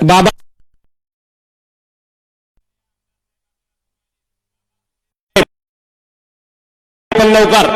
बाबा लवकर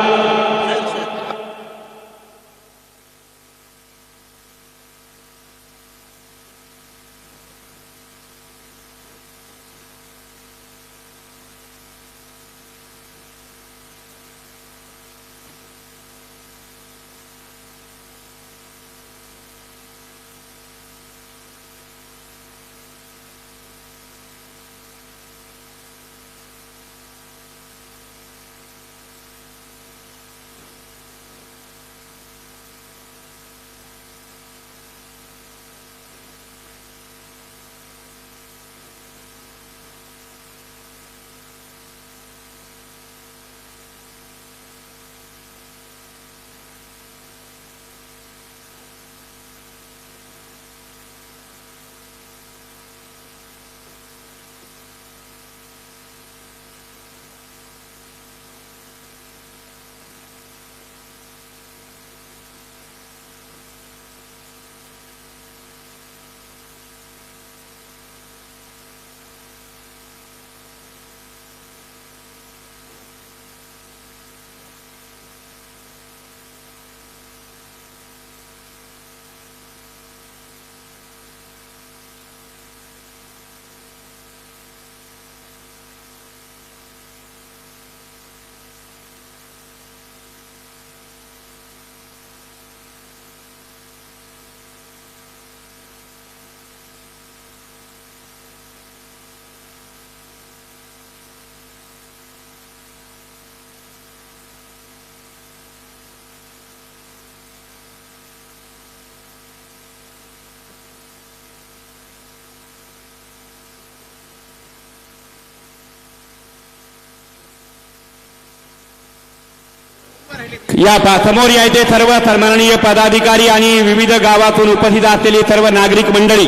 या समोर यायचे सर्व सन्माननीय पदाधिकारी आणि विविध गावातून उपस्थित असलेली सर्व नागरिक मंडळी,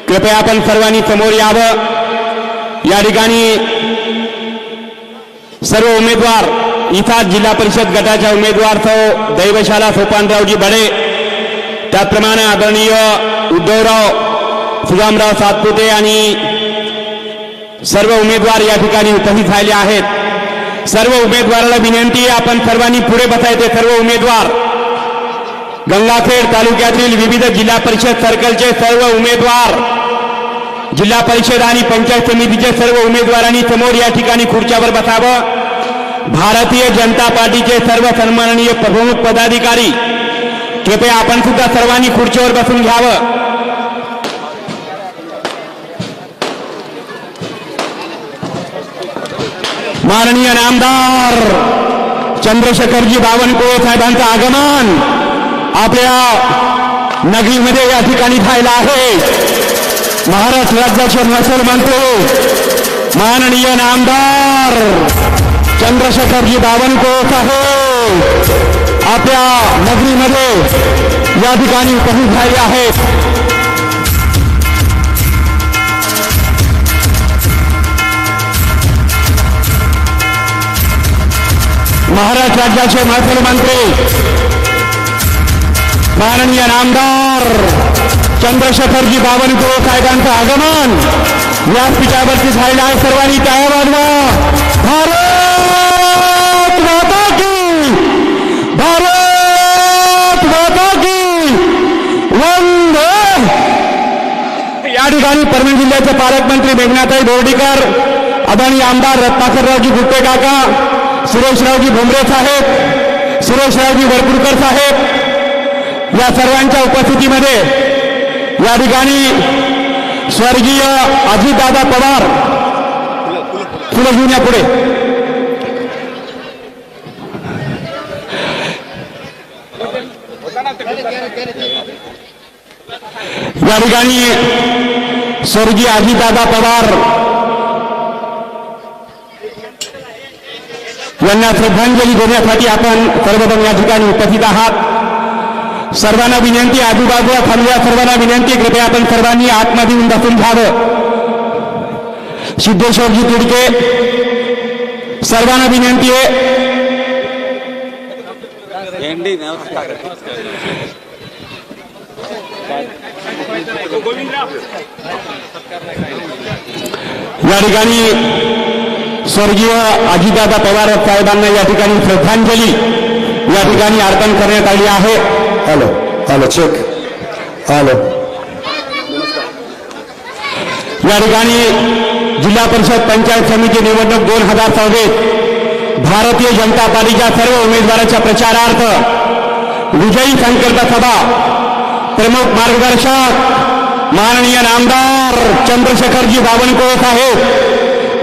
कृपया आपण सर्वांनी समोर यावं। या ठिकाणी सर्व उमेदवार इथं जिल्हा परिषद गटाच्या उमेदवार सौ दैवशाला सोपानरावजी बडे, त्याचप्रमाणे आदरणीय उद्धवराव सुदामराव सातपुते आणि सर्व उमेदवार या ठिकाणी उपस्थित झाले आहेत। सर्व उमेदवाराला विनंती आहे आपण सर्वांनी पुढे बसायचे। सर्व उमेदवार गंगाखेड तालुक्यातील विविध जिल्हा परिषद सर्कलचे सर्व उमेदवार, जिल्हा परिषद आणि पंचायत समितीचे सर्व उमेदवारांनी समोर या ठिकाणी खुर्च्यावर बसावं। भारतीय जनता पार्टीचे सर्व सन्माननीय प्रमुख पदाधिकारी, कृपया आपण सुद्धा सर्वांनी खुर्चीवर बसून घ्यावं। माननीय नामदार चंद्रशेखरजी बावनकुळे साहेबांचं आगमन आपल्या नगरीमध्ये या ठिकाणी झालं आहे। महाराष्ट्र राज्याचे महसूल मंत्री माननीय नामदार चंद्रशेखरजी बावनकुळे साहेब आपल्या नगरीमध्ये या ठिकाणी उपस्थित झाले आहेत। महाराष्ट्र राज्याचे महसूल मंत्री माननीय नामदार चंद्रशेखरजी बावनकुळे साहेबांचं आगमन या पीठावरती झालेलं आहे। सर्वांनी टाळ्या वाजवा। भारत माता की, भारत माता की वंदे। या ठिकाणी परभणी जिल्ह्याचे पालकमंत्री मेघनाताई बोर्डीकर, आदरणीय आमदार रत्नाकररावजी गुट्टे काका, सुरेशरावजी भोमरे साहेब, सुरेशरावजी वरपुडकर साहेब या सर्वांच्या उपस्थितीमध्ये या ठिकाणी स्वर्गीय अजितदादा पवार फुलं घेऊन या पुढे। या ठिकाणी स्वर्गीय अजितदादा पवार यांना श्रद्धांजली देण्यासाठी आपण सर्वजण या ठिकाणी उपस्थित आहात। सर्वांना विनंती, आजूबाजूला थांबलेल्या सर्वांना विनंती, कृपया आपण सर्वांनी आतमध्ये येऊन बसून घ्यावं। सिद्धेश्वरजी तिडके सर्वांना विनंती आहे। या ठिकाणी स्वर्गीय अजितदादा पवार साहेबांना या ठिकाणी श्रद्धांजली या ठिकाणी अर्पण करण्यात आली आहे. Hello hello check hello. या ठिकाणी जिल्हा परिषद पंचायत समिती निवडणूक 2024 भारतीय जनता पार्टीच्या सर्व उमेदवारांच्या प्रचारार्थ विजयी संकल्प सभा प्रमुख मार्गदर्शक माननीय नामदार चंद्रशेखरजी बावनकुळे साहेब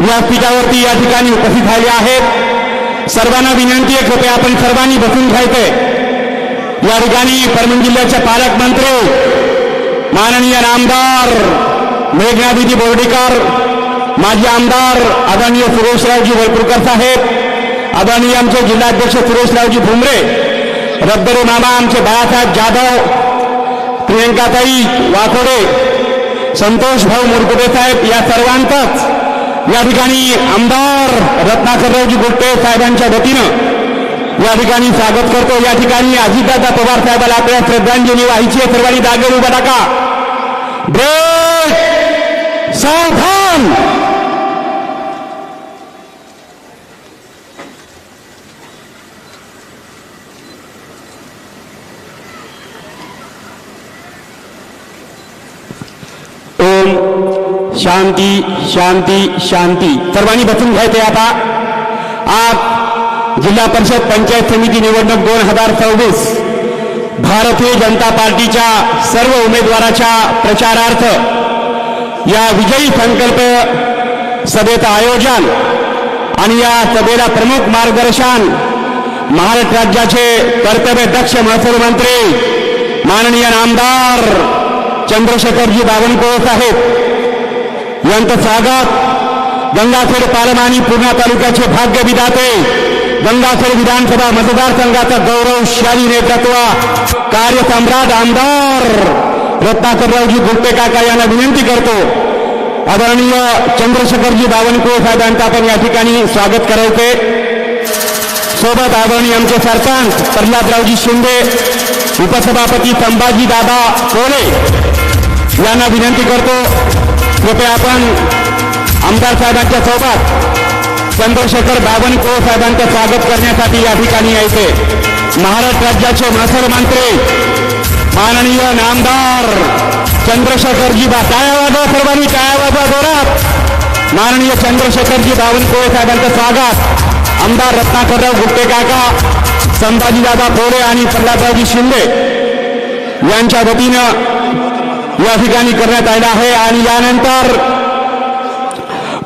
व्यासपीठावरती या ठिकाणी उपस्थित झाले आहेत. सर्वांना विनंती आहे कृपया आपण सर्वांनी बसून घ्यायचे. या ठिकाणी परभणी जिल्ह्याचे पालकमंत्री माननीय नामदार मेघनादिदी बोर्डीकर, माजी आमदार आदरणीय सुरेशरावजी वलपूरकर साहेब, आदरणीय आमचे जिल्हाध्यक्ष सुरेशरावजी भुमरे, रब्बरे मामा आमचे बाळासाहेब जाधव, प्रियंकाताई वाकोडे, संतोष भाऊ मुरकुटे साहेब या सर्वांचंच या ठिकाणी आमदार रत्नाकररावजी गुट्टे साहेबांच्या वतीनं या ठिकाणी स्वागत करतो. या ठिकाणी अजितदादा पवार साहेबांना आपल्या श्रद्धांजली वाहायची आहे. सर्वांनी जागेवर उभा टाका. ब्रेक सावधान. ओम शांती शांती शांती. सर्वांनी बसून घ्यायचे. आता आज जिल्हा परिषद पंचायत समिती निवडणूक 2024 भारतीय जनता पार्टीच्या सर्व उमेदवाराच्या प्रचारार्थ या विजयी संकल्प सभेचं आयोजन आणि या सभेला प्रमुख मार्गदर्शन महाराष्ट्र राज्याचे कर्तव्यदक्ष महसूल मंत्री माननीय नामदार चंद्रशेखरजी बावनकुळे साहेब यांचं स्वागत गंगाखेड पालम आणि पूर्णा तालुक्याचे भाग्य विधाते गंगाखेड विधानसभा मतदारसंघाचा गौरवशाली नेतृत्व कार्यसम्राट आमदार रत्नाकररावजी गुट्टे काका यांना विनंती करतो. आदरणीय चंद्रशेखरजी बावनकुळे साहेबांचं आपण या ठिकाणी स्वागत करायचे. सोबत आदरणीय आमचे सरपंच प्रल्हादरावजी शिंदे, उपसभापती संभाजी दादा कोले यांना विनंती करतो कृपया आपण आमदार साहेबांच्या सोबत चंद्रशेखर बावनकुळे साहेबांचं स्वागत करण्यासाठी या ठिकाणी यायचे. महाराष्ट्र राज्याचे महसूल मंत्री माननीय नामदार चंद्रशेखरजी टाळ्या वाजवा. सर्वांनी टाळ्या वाजवा जोरात. माननीय चंद्रशेखरजी बावनकुळे साहेबांचं स्वागत आमदार रत्नाकरराव गुट्टे काका, संभाजीदादा कोले आणि प्रल्हादरावजी शिंदे यांच्या वतीनं या ठिकाणी करण्यात आलं आहे. आणि यानंतर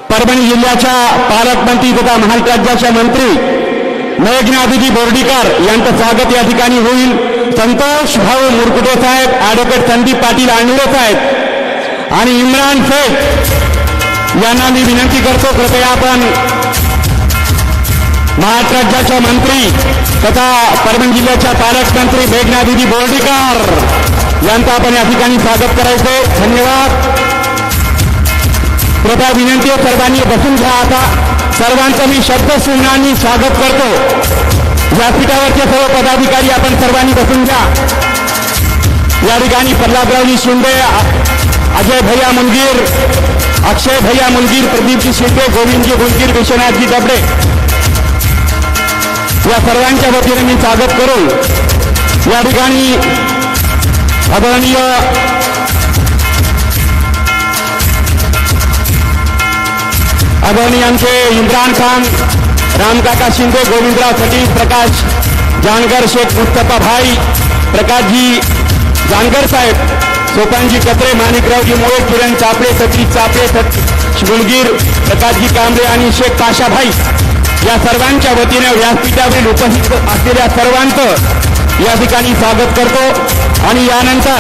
परभणी जिल्ह्याच्या पालकमंत्री तथा महाराष्ट्र राज्याच्या मंत्री मेघनादिदी बोर्डीकर यांचं स्वागत या ठिकाणी होईल. संतोष भाऊ मुरकुटे साहेब, ॲडव्होकेट संदीप पाटील आणिरे साहेब आणि इम्रान शेख यांना मी विनंती करतो कृपया आपण महाराष्ट्र राज्याच्या मंत्री तथा परभणी जिल्ह्याच्या पालकमंत्री मेघनादिदी बोर्डीकर यांचं आपण या ठिकाणी स्वागत करायचे. धन्यवाद. कृपया विनंती आहे सर्वांनी बसून घ्या. आता सर्वांचं मी शब्दसुमनांनी स्वागत करतो. व्यासपीठावरचे सर्व पदाधिकारी आपण सर्वांनी बसून घ्या. या ठिकाणी प्रल्हादरावजी शिंदे, अजय भैया मुनगीर, अक्षय भैया मुनगीर, प्रदीपजी शिंदे, गोविंदजी मुनगीर, विश्वनाथजी दबडे या सर्वांच्या वतीने मी स्वागत करून या ठिकाणी आदरणीय आमचे इम्रान खान, रामकाका शिंदे, गोविंदराव सतीश, प्रकाश जानकर, शेख मुस्तफा भाई, प्रकाशजी जानकर साहेब, सोपानजी कत्रे, माणिकरावजी मोळे, किरण चापडे, सतीश चापडे, मुलगीर, प्रकाशजी कांबळे आणि शेख पाशाभाई या सर्वांच्या वतीने व्यासपीठावरील उपस्थित असलेल्या सर्वांचं या ठिकाणी स्वागत करतो. आणि यानंतर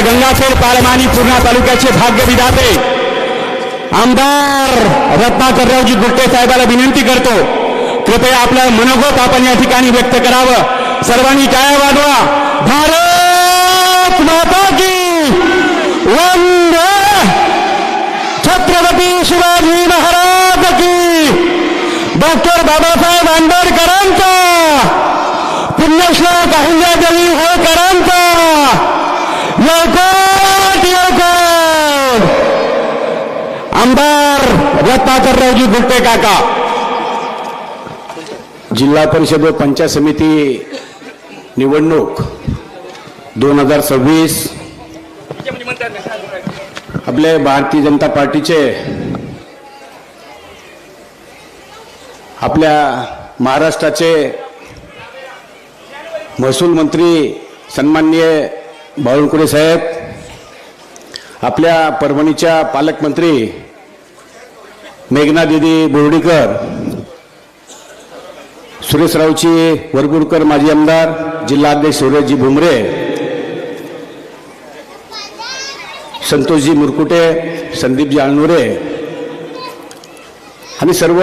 गंगाखेड पालम आणि पूर्णा तालुक्याचे भाग्य विधाते आमदार रत्नाकररावजी गुट्टे साहेबांना विनंती करतो कृपया आपलं मनोगत आपण या ठिकाणी व्यक्त करावं. सर्वांनी टाळ्या वाजवा. भारत माता की वंदे. छत्रपती शिवाजी महाराज की. डॉक्टर बाबासाहेब आंबेडकरांचा पुण्यश्लोक अहिल्यादेवी होळकरांचा योकोट योकोट. आमदार रत्नाकररावजी गुट्टे काका. जिल्हा परिषद व पंचायत समिती निवडणूक 2026 आपले भारतीय जनता पार्टीचे आपल्या महाराष्ट्राचे महसूल मंत्री सन्माननीय बावनकुळे साहेब, आपल्या परभणीच्या पालकमंत्री मेघना दीदी बोर्डीकर, सुरेशरावची वरपुडकर माजी आमदार, जिल्हाध्यक्ष सुरेशजी भुमरे, संतोषजी मुरकुटे, संदीपजी आळनुरे आणि सर्व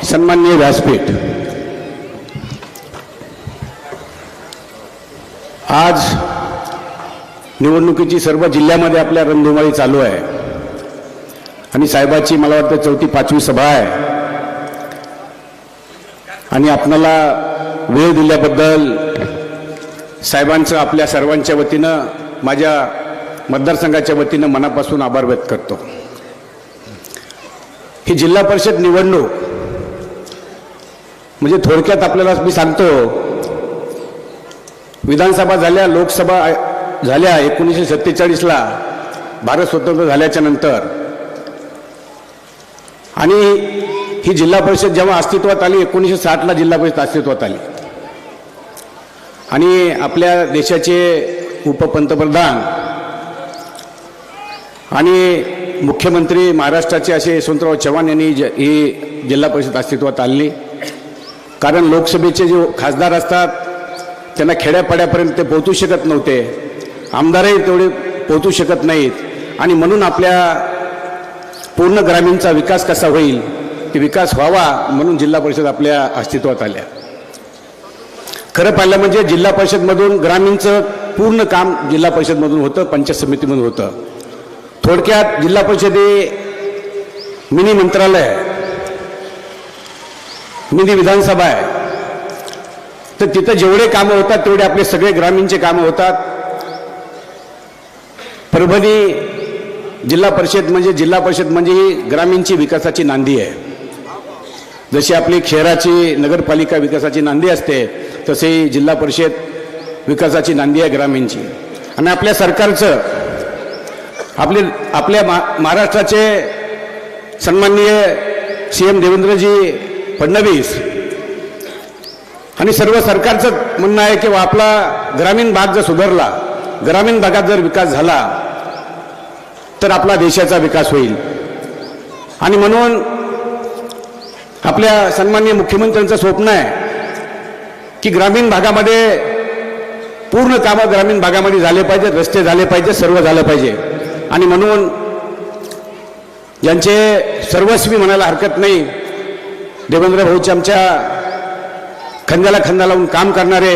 सन्माननीय व्यासपीठ. आज निवडणुकीची सर्व जिल्ह्यामध्ये आपल्या रणधुमाळी चालू आहे आणि साहेबाची मला वाटतं 4वी-5वी सभा आहे. आणि आपणाला वेळ दिल्याबद्दल साहेबांचं आपल्या सर्वांच्या वतीनं, माझ्या मतदारसंघाच्या वतीनं मनापासून आभार व्यक्त करतो. ही जिल्हा परिषद निवडणूक म्हणजे थोडक्यात आपल्याला मी सांगतो, विधानसभा झाल्या, लोकसभा झाल्या 1947ला भारत स्वतंत्र झाल्याच्या नंतर, आणि ही जिल्हा परिषद जेव्हा अस्तित्वात आली 1960ला जिल्हा परिषद अस्तित्वात आली. आणि आपल्या देशाचे उपपंतप्रधान आणि मुख्यमंत्री महाराष्ट्राचे असे यशवंतराव चव्हाण यांनी ही जिल्हा परिषद अस्तित्वात आणली. कारण लोकसभेचे जे खासदार असतात त्यांना खेड्यापाड्यापर्यंत ते पोहोचू शकत नव्हते, आमदारही तेवढे पोहोचू शकत नाहीत. आणि म्हणून आपल्या पूर्ण ग्रामीणचा विकास कसा होईल, ते विकास व्हावा म्हणून जिल्हा परिषद आपल्या अस्तित्वात आल्या. खरं पाहिलं म्हणजे जिल्हा परिषदमधून ग्रामीणचं पूर्ण काम जिल्हा परिषदमधून होतं, पंचायत समितीमधून होतं. थोडक्यात जिल्हा परिषद हे मिनी मंत्रालय आहे, मिनी विधानसभा आहे. तर तिथं जेवढे कामं होतात तेवढे आपले सगळे ग्रामीणचे कामं होतात. परभणी जिल्हा परिषद म्हणजे ही ग्रामीणची विकासाची नांदी आहे. जशी आपली शहराची नगरपालिका विकासाची नांदी असते, तसे जिल्हा परिषद विकासाची नांदी आहे ग्रामीणची. आणि आपल्या सरकारचं, आपल्या महाराष्ट्राचे सन्माननीय CM देवेंद्रजी फडणवीस आणि सर्व सरकारचं म्हणणं आहे की आपला ग्रामीण भाग जर सुधारला, ग्रामीण भागात जर विकास झाला तर आपला देशाचा विकास होईल. आणि म्हणून आपल्या सन्माननीय मुख्यमंत्र्यांचं स्वप्न आहे की ग्रामीण भागामध्ये पूर्ण कामं ग्रामीण भागामध्ये झाले पाहिजेत, रस्ते झाले पाहिजे, सर्व झालं पाहिजे. आणि म्हणून यांचे सर्वस्वी म्हणायला हरकत नाही, देवेंद्र भाऊचे आमच्या खांद्याला खांदा लावून काम करणारे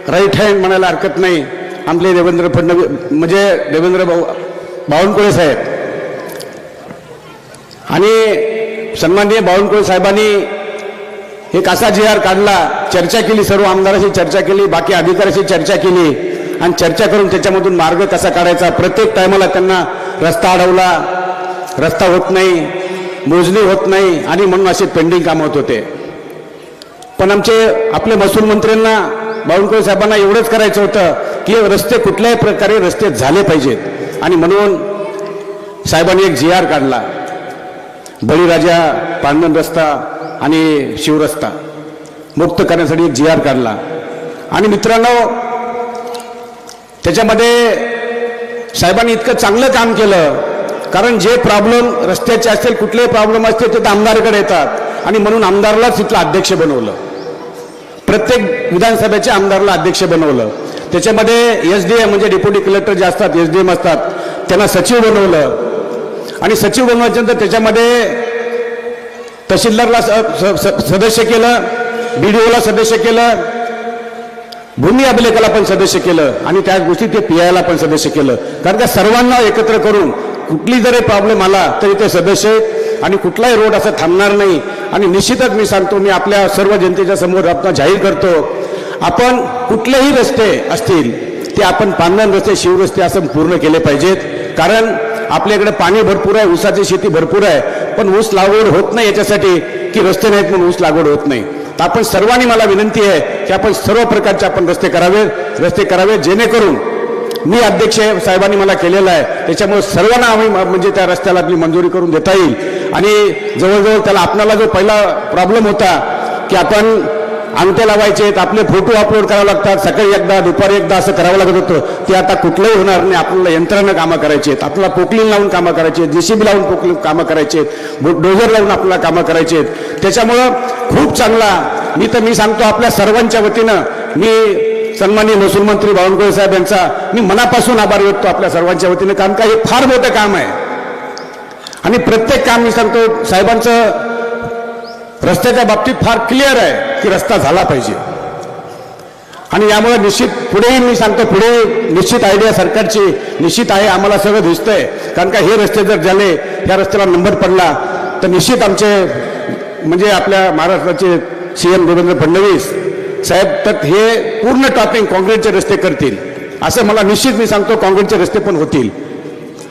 राईट हँड म्हणायला हरकत नाही आपले देवेंद्र फडणवीस म्हणजे देवेंद्र बावनकुळे साहेब. आणि सन्माननीय बावनकुळे साहेबांनी एक असा GR काढला, चर्चा केली, सर्व आमदारांशी चर्चा केली, बाकी अधिकाऱ्यांशी चर्चा केली आणि चर्चा करून त्याच्यामधून मार्ग कसा काढायचा. प्रत्येक टायमाला त्यांना रस्ता अडवला, रस्ता होत नाही, मोजणी होत नाही आणि म्हणून असे पेंडिंग काम होत होते. पण आपले महसूल मंत्र्यांना, बावनकुळे साहेबांना एवढंच करायचं होतं की रस्ते कुठल्याही प्रकारे रस्ते झाले पाहिजेत. आणि म्हणून साहेबांनी एक GR काढला, बळीराजा पांडन रस्ता आणि शिवरस्ता मुक्त करण्यासाठी एक GR काढला. आणि मित्रांनो, त्याच्यामध्ये साहेबांनी इतकं चांगलं काम केलं, कारण जे प्रॉब्लेम रस्त्याचे असतील, कुठलेही प्रॉब्लेम असतील, ते आमदाराकडे येतात. आणि म्हणून आमदारालाच तिथलं अध्यक्ष बनवलं, प्रत्येक विधानसभेच्या आमदाराला अध्यक्ष बनवलं. त्याच्यामध्ये SDM म्हणजे डेप्युटी कलेक्टर जे असतात, SDM असतात, त्यांना सचिव बनवलं. आणि सचिव बनवायच्यानंतर त्याच्यामध्ये तहसीलदारला सदस्य केलं, BDOला सदस्य केलं, भूमी अभिलेखाला पण सदस्य केलं आणि त्याच गोष्टी ते PIला पण सदस्य केलं. कारण का सर्वांना एकत्र करून कुठली जरी प्रॉब्लेम आला तरी ते सदस्य आणि कुठलाही रोड असं थांबणार नाही. आणि निश्चितच मी सांगतो, मी आपल्या सर्व जनतेच्या समोर आपण जाहीर करतो, आपण कुठलेही रस्ते असतील ते आपण पांढरण रस्ते, शिवरस्ते असं पूर्ण केले पाहिजेत. कारण आपल्याकडे पाणी भरपूर आहे, ऊसाची शेती भरपूर आहे, पण ऊस लागवड होत नाही याच्यासाठी की रस्ते नाहीत म्हणून ऊस लागवड होत नाही. तर आपण सर्वांनी, मला विनंती आहे की आपण सर्व प्रकारचे आपण रस्ते करावे जेणेकरून, मी अध्यक्ष साहेबांनी मला केलेलं आहे त्याच्यामुळे सर्वांना आम्ही म्हणजे त्या रस्त्याला आपली मंजुरी करून देता येईल. आणि जवळजवळ त्याला आपल्याला जो पहिला प्रॉब्लेम होता की आपण अंगठे लावायचे, आपले फोटो अपलोड करावे लागतात, सकाळी एकदा दुपारी एकदा असं करावं लागत होतं, ते आता कुठलंही होणार नाही. आपल्याला यंत्रानं कामं करायची आहेत, आपल्याला पोकलीन लावून कामं करायची आहेत, JCB लावून पोकलीन कामं करायची आहेत, डोजर लावून आपल्याला कामं करायची आहेत. त्याच्यामुळं खूप चांगला, मी सांगतो आपल्या सर्वांच्या वतीनं मी सन्माननीय महसूल मंत्री बावनकुळे साहेब यांचा मी मनापासून आभार व्यक्त आपल्या सर्वांच्या वतीनं. कारण का हे फार मोठं काम आहे आणि प्रत्येक काम मी सांगतो साहेबांचं रस्त्याच्या बाबतीत फार क्लिअर आहे की रस्ता झाला पाहिजे. आणि यामुळे निश्चित पुढेही मी सांगतो, पुढे निश्चित आयडिया सरकारची निश्चित आहे, आम्हाला सगळं दिसतंय. कारण का हे रस्ते जर झाले, या रस्त्याला नंबर पडला तर निश्चित आमचे म्हणजे आपल्या महाराष्ट्राचे CM देवेंद्र फडणवीस साहेब तर हे पूर्ण टॉपिंग काँक्रीटचे रस्ते करतील, असं मला निश्चित मी सांगतो. काँक्रीटचे रस्ते पण होतील.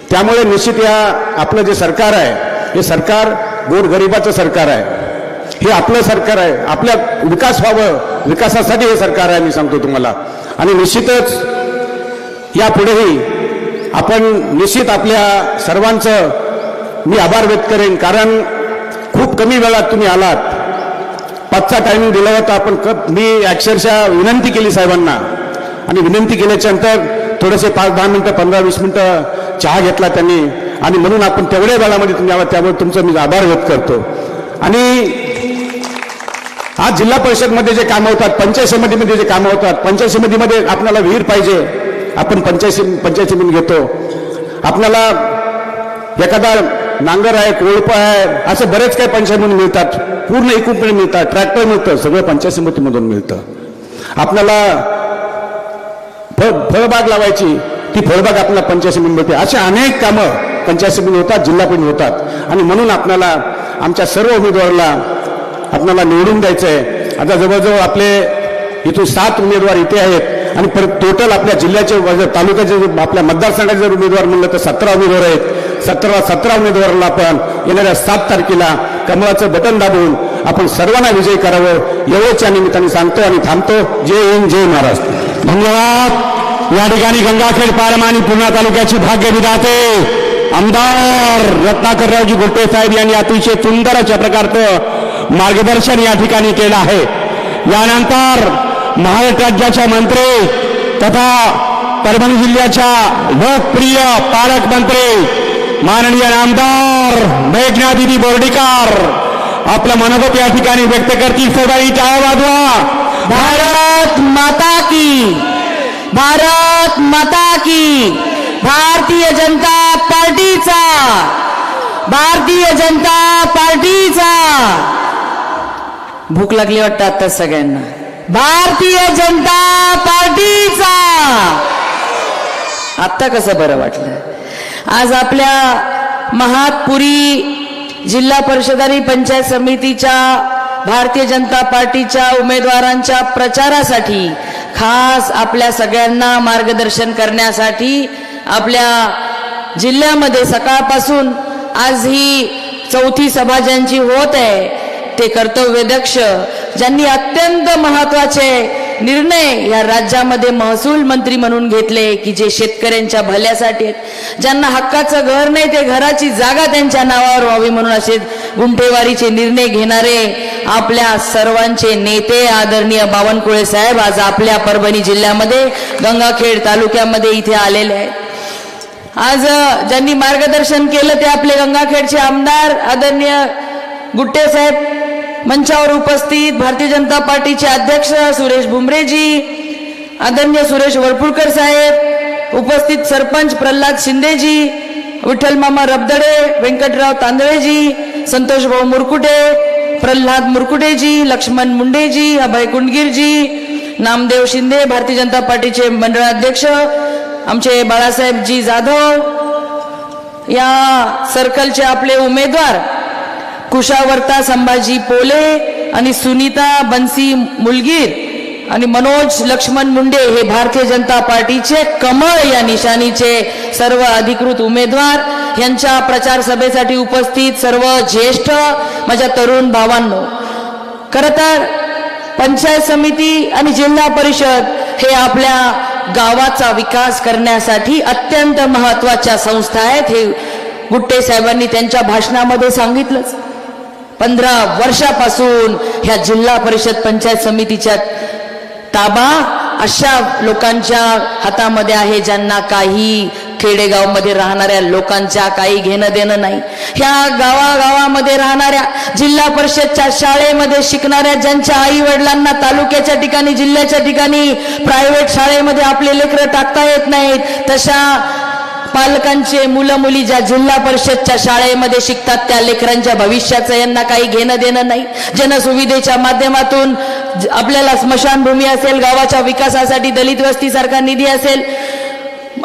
त्यामुळे निश्चित या आपलं जे सरकार आहे हे सरकार गोरगरिबाचं सरकार आहे, हे आपलं सरकार आहे, आपल्या विकास व्हावं, विकासासाठी हे सरकार आहे मी सांगतो तुम्हाला. आणि निश्चितच यापुढेही आपण निश्चित आपल्या सर्वांचं मी आभार व्यक्त करेन. कारण खूप कमी वेळात तुम्ही आलात, 5चा टायमिंग दिला होता. आपण मी अक्षरशः विनंती केली साहेबांना आणि विनंती केल्याच्या नंतर थोडेसे 5-10 मिनिटं 15-20 मिनिटं चहा घेतला त्यांनी आणि म्हणून आपण तेवढ्या वेळामध्ये तुम्ही आलात, त्यामुळे तुमचं मी आभार व्यक्त करतो. आणि आज जिल्हा परिषदमध्ये जे कामं होतात, पंचायत समितीमध्ये जे कामं होतात, पंचायत समितीमध्ये आपल्याला विहीर पाहिजे, आपण पंचायत समिती घेतो. आपल्याला एखादा नांगर आहे, कोळपा आहे, असं बरेच काही पंचायतीमधून मिळतात, पूर्ण इक्विपमेंट मिळतात, ट्रॅक्टर मिळतं, सगळं पंचायत समितीमधून मिळतं. आपल्याला फळबाग लावायची, ती फळबाग आपल्याला पंचायत समिती मिळते. असे अनेक कामं पंचायत समिती होतात, जिल्हा परिषद होतात. आणि म्हणून आपल्याला आमच्या सर्व उमेदवाराला आपल्याला निवडून द्यायचं आहे. आता जवळजवळ आपले इथून 7 उमेदवार इथे आहेत आणि टोटल आपल्या जिल्ह्याचे तालुक्याचे आपल्या मतदारसंघाचे जर उमेदवार म्हणलं तर 17 उमेदवार आहेत. 17 उमेदवाराला आपण येणाऱ्या 7 तारखेला कमळाचं बटन दाबून आपण सर्वांना विजयी करावं, एवढंच या निमित्ताने सांगतो आणि थांबतो. जय हिंद, जय महाराष्ट्र. धन्यवाद. या ठिकाणी गंगाखेड पारम आणि पूर्णा तालुक्याची भाग्य विधाते आमदार रत्नाकररावजी गोटे साहेब यांनी अतिशय सुंदर अशा प्रकारचं मार्गदर्शन या ठिकाणी केलं आहे. यानंतर महाराष्ट्र राज्याच्या मंत्री तथा परभणी जिल्ह्याच्या लोकप्रिय पालकमंत्री माननीय आमदार मेघना दीदी बोर्डीकर आपलं मनोगत या ठिकाणी व्यक्त करतील. सगळी टाळ्या वाजवा. भारत माता की, भारत माता की. भारतीय जनता पार्टीचा, भारतीय जनता पार्टीचा. भूक लागली वाटतं आता सगळ्यांना. भारतीय जनता पार्टीचा. आत्ता कसं बरं वाटलं. आज आपल्या महातपुरी जिल्हा परिषद आणि पंचायत समितीच्या भारतीय जनता पार्टीच्या उमेदवारांच्या प्रचारासाठी खास आपल्या सगळ्यांना मार्गदर्शन करण्यासाठी आपल्या जिल्ह्यामध्ये सकाळपासून आज ही 4थी सभा ज्यांची होत आहे ते कर्तव्यदक्ष, ज्यांनी अत्यंत महत्वाचे निर्णय या राज्यामध्ये महसूल मंत्री म्हणून घेतले की जे शेतकऱ्यांच्या भल्यासाठी आहेत, ज्यांना हक्काचं घर नाही ते घराची जागा त्यांच्या नावावर व्हावी म्हणून असे गुंठेवारीचे निर्णय घेणारे आपल्या सर्वांचे नेते आदरणीय बावनकुळे साहेब आज आपल्या परभणी जिल्ह्यामध्ये गंगाखेड तालुक्यामध्ये इथे आलेले आहेत. आज ज्यांनी मार्गदर्शन केलं ते आपले गंगाखेडचे आमदार आदरणीय गुट्टे साहेब, मंचावर उपस्थित भारतीय जनता पार्टीचे अध्यक्ष सुरेश भुमरेजी, आदरणीय सुरेश वरपुडकर साहेब, उपस्थित सरपंच प्रल्हाद शिंदेजी, विठ्ठल मामा रबदडे, व्यंकटराव तांदळेजी, संतोष भाऊ मुरकुटे, प्रल्हाद मुरकुटेजी, लक्ष्मण मुंडेजी, अभय कुंडगिरजी, नामदेव शिंदे, भारतीय जनता पार्टीचे मंडळाध्यक्ष आमचे बाळासाहेबजी जाधव, या सर्कलचे आपले उमेदवार कुशावर्ता संभाजी पोले आणि सुनीता बन्सी मुलगीर आणि मनोज लक्ष्मण मुंडे हे भारतीय जनता पार्टीचे कमळ या निशाणीचे सर्व अधिकृत उमेदवार यांच्या प्रचार सभेसाठी उपस्थित सर्व ज्येष्ठ माझ्या तरुण भावांनो, खरं तर पंचायत समिती आणि जिल्हा परिषद हे आपल्या गावाचा विकास करण्यासाठी अत्यंत महत्वाच्या संस्था आहेत. हे गुट्टे साहेबांनी त्यांच्या भाषणामध्ये सांगितलंच. 15 वर्षापासून ह्या जिल्हा परिषद पंचायत समितीच्या ताबा अशा लोकांच्या हातामध्ये आहे ज्यांना काही खेडेगावमध्ये राहणाऱ्या लोकांच्या काही घेणं देणं नाही. ह्या गावागावामध्ये राहणाऱ्या जिल्हा परिषदच्या शाळेमध्ये शिकणाऱ्या ज्यांच्या आई वडिलांना तालुक्याच्या ठिकाणी जिल्ह्याच्या ठिकाणी प्रायव्हेट शाळेमध्ये आपले लेकरं टाकता येत नाहीत, तशा पालकांचे मुलं मुली ज्या जिल्हा परिषदच्या शाळेमध्ये शिकतात त्या लेकरांच्या भविष्याचं यांना काही घेणं देणं नाही. जनसुविधेच्या माध्यमातून आपल्याला स्मशानभूमी असेल, गावाच्या विकासासाठी दलित वस्तीसारखा निधी असेल,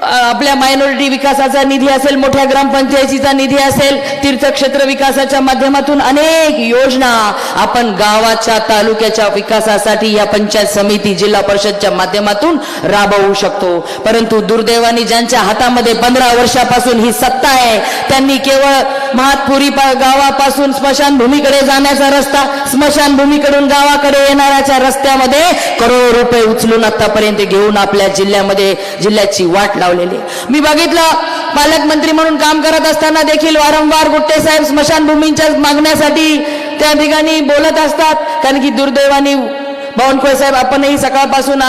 आपल्या मायनॉरिटी विकासाचा निधी असेल, मोठ्या ग्रामपंचायतीचा निधी असेल, तीर्थक्षेत्र विकासाच्या माध्यमातून अनेक योजना आपण गावाच्या तालुक्याच्या विकासासाठी या पंचायत समिती जिल्हा परिषदच्या माध्यमातून राबवू शकतो. परंतु दुर्दैवाने ज्यांच्या हातामध्ये 15 वर्षापासून ही सत्ता आहे त्यांनी केवळ महातपुरी गावापासून स्मशानभूमीकडे जाण्याचा रस्ता, स्मशानभूमीकडून गावाकडे येणाऱ्याच्या रस्त्यामध्ये करोड रुपये उचलून आतापर्यंत घेऊन आपल्या जिल्ह्याची वाट लावलेली. मी बघितलं पालकमंत्री म्हणून काम करत असताना देखील वारंवार गुट्टे साहेब स्मशानभूमींच्या मागण्यासाठी त्या ठिकाणी बोलत असतात. कारण की दुर्दैवाने बावनकुळे साहेब आपणही सकाळपासून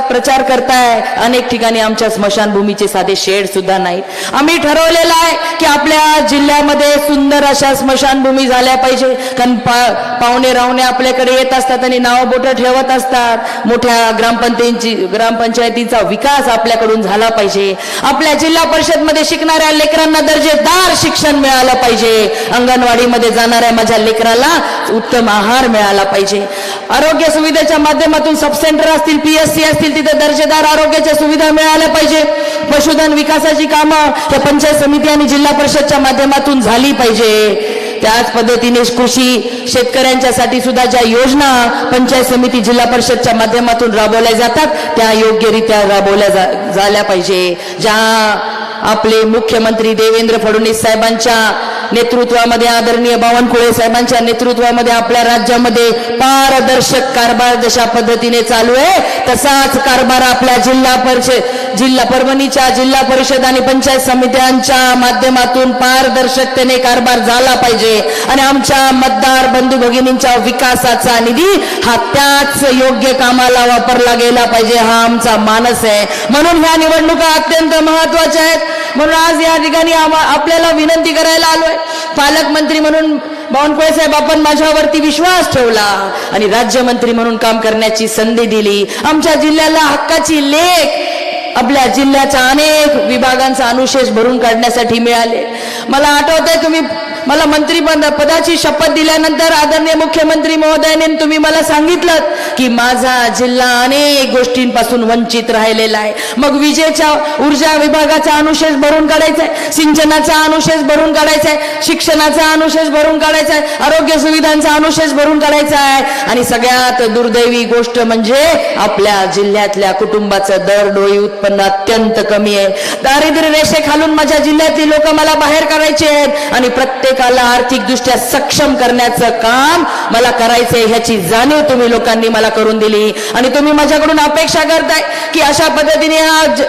प्रचार करताय, अनेक ठिकाणी आमच्या स्मशानभूमीचे साधे शेड सुद्धा नाहीत. आम्ही ठरवलेलं आहे की आपल्या जिल्ह्यामध्ये सुंदर अशा स्मशानभूमी झाल्या पाहिजे. कारण पाहुणे राहुणे आपल्याकडे येत असतात आणि नावं बोटं ठेवत असतात. मोठ्या ग्रामपंचायतीचा विकास आपल्याकडून झाला पाहिजे. आपल्या जिल्हा परिषदमध्ये शिकणाऱ्या लेकरांना दर्जेदार शिक्षण मिळालं पाहिजे. अंगणवाडीमध्ये जाणाऱ्या माझ्या लेकराला उत्तम आहार मिळाला पाहिजे. आरोग्य सुविधेच्या माध्यमातून सब सेंटर असतील, PSC असतील, तिथे दर्जेदार आरोग्याच्या सुविधा मिळाल्या पाहिजे. पशुधन विकासाची कामं या पंचायत समिती आणि जिल्हा परिषदच्या माध्यमातून झाली पाहिजे. त्याच पद्धतीने कृषी शेतकऱ्यांच्यासाठी सुद्धा ज्या योजना पंचायत समिती जिल्हा परिषदच्या माध्यमातून राबवल्या जातात त्या योग्यरित्या राबवल्या झाल्या पाहिजे. ज्या आपले मुख्यमंत्री देवेंद्र फडणवीस साहेबांच्या नेतृत्वामध्ये, आदरणीय बावनकुळे साहेबांच्या नेतृत्वामध्ये आपल्या राज्यामध्ये पारदर्शक कारभार जशा पद्धतीने चालू आहे तसाच कारभार आपल्या परभणीच्या जिल्हा परिषद आणि पंचायत समित्यांच्या माध्यमातून पारदर्शकतेने कारभार झाला पाहिजे. आणि आमच्या मतदार बंधू भगिनींच्या विकासाचा निधी हा त्याच योग्य कामाला वापरला गेला पाहिजे, हा आमचा मानस आहे. म्हणून ह्या निवडणुका अत्यंत महत्वाच्या आहेत. म्हणून आज या ठिकाणी आपल्याला विनंती करायला आलोय. पालकमंत्री म्हणून बावनकुळे साहेब आपण माझ्यावरती विश्वास ठेवला आणि राज्यमंत्री म्हणून काम करण्याची संधी दिली. आमच्या जिल्ह्याला हक्काची लेख आपल्या जिल्ह्याच्या अनेक विभागांचा अनुशेष भरून काढण्यासाठी मिळाले. मला आठवतंय तुम्ही मला मंत्री पदाची शपथ दिल्यानंतर आदरणीय मुख्यमंत्री महोदयाने तुम्ही मला सांगितलं की माझा जिल्हा अनेक गोष्टींपासून वंचित राहिलेला आहे. मग विजेच्या ऊर्जा विभागाचा अनुशेष भरून काढायचा आहे, सिंचनाचा अनुशेष भरून काढायचा आहे, शिक्षणाचा अनुशेष भरून काढायचा आहे, आरोग्य सुविधांचा अनुशेष भरून काढायचा आहे. आणि सगळ्यात दुर्दैवी गोष्ट म्हणजे आपल्या जिल्ह्यातल्या कुटुंबाचं दरडोई उत्पन्न अत्यंत कमी आहे. दारिद्र्य रेषेखालून माझ्या जिल्ह्यातील लोक मला बाहेर काढायचे आहेत आणि प्रत्येकाला आर्थिकदृष्ट्या सक्षम करण्याचं काम मला करायचंय ह्याची जाणीव तुम्ही लोकांनी मला करून दिली. आणि तुम्ही माझ्याकडून अपेक्षा करताय की अशा पद्धतीने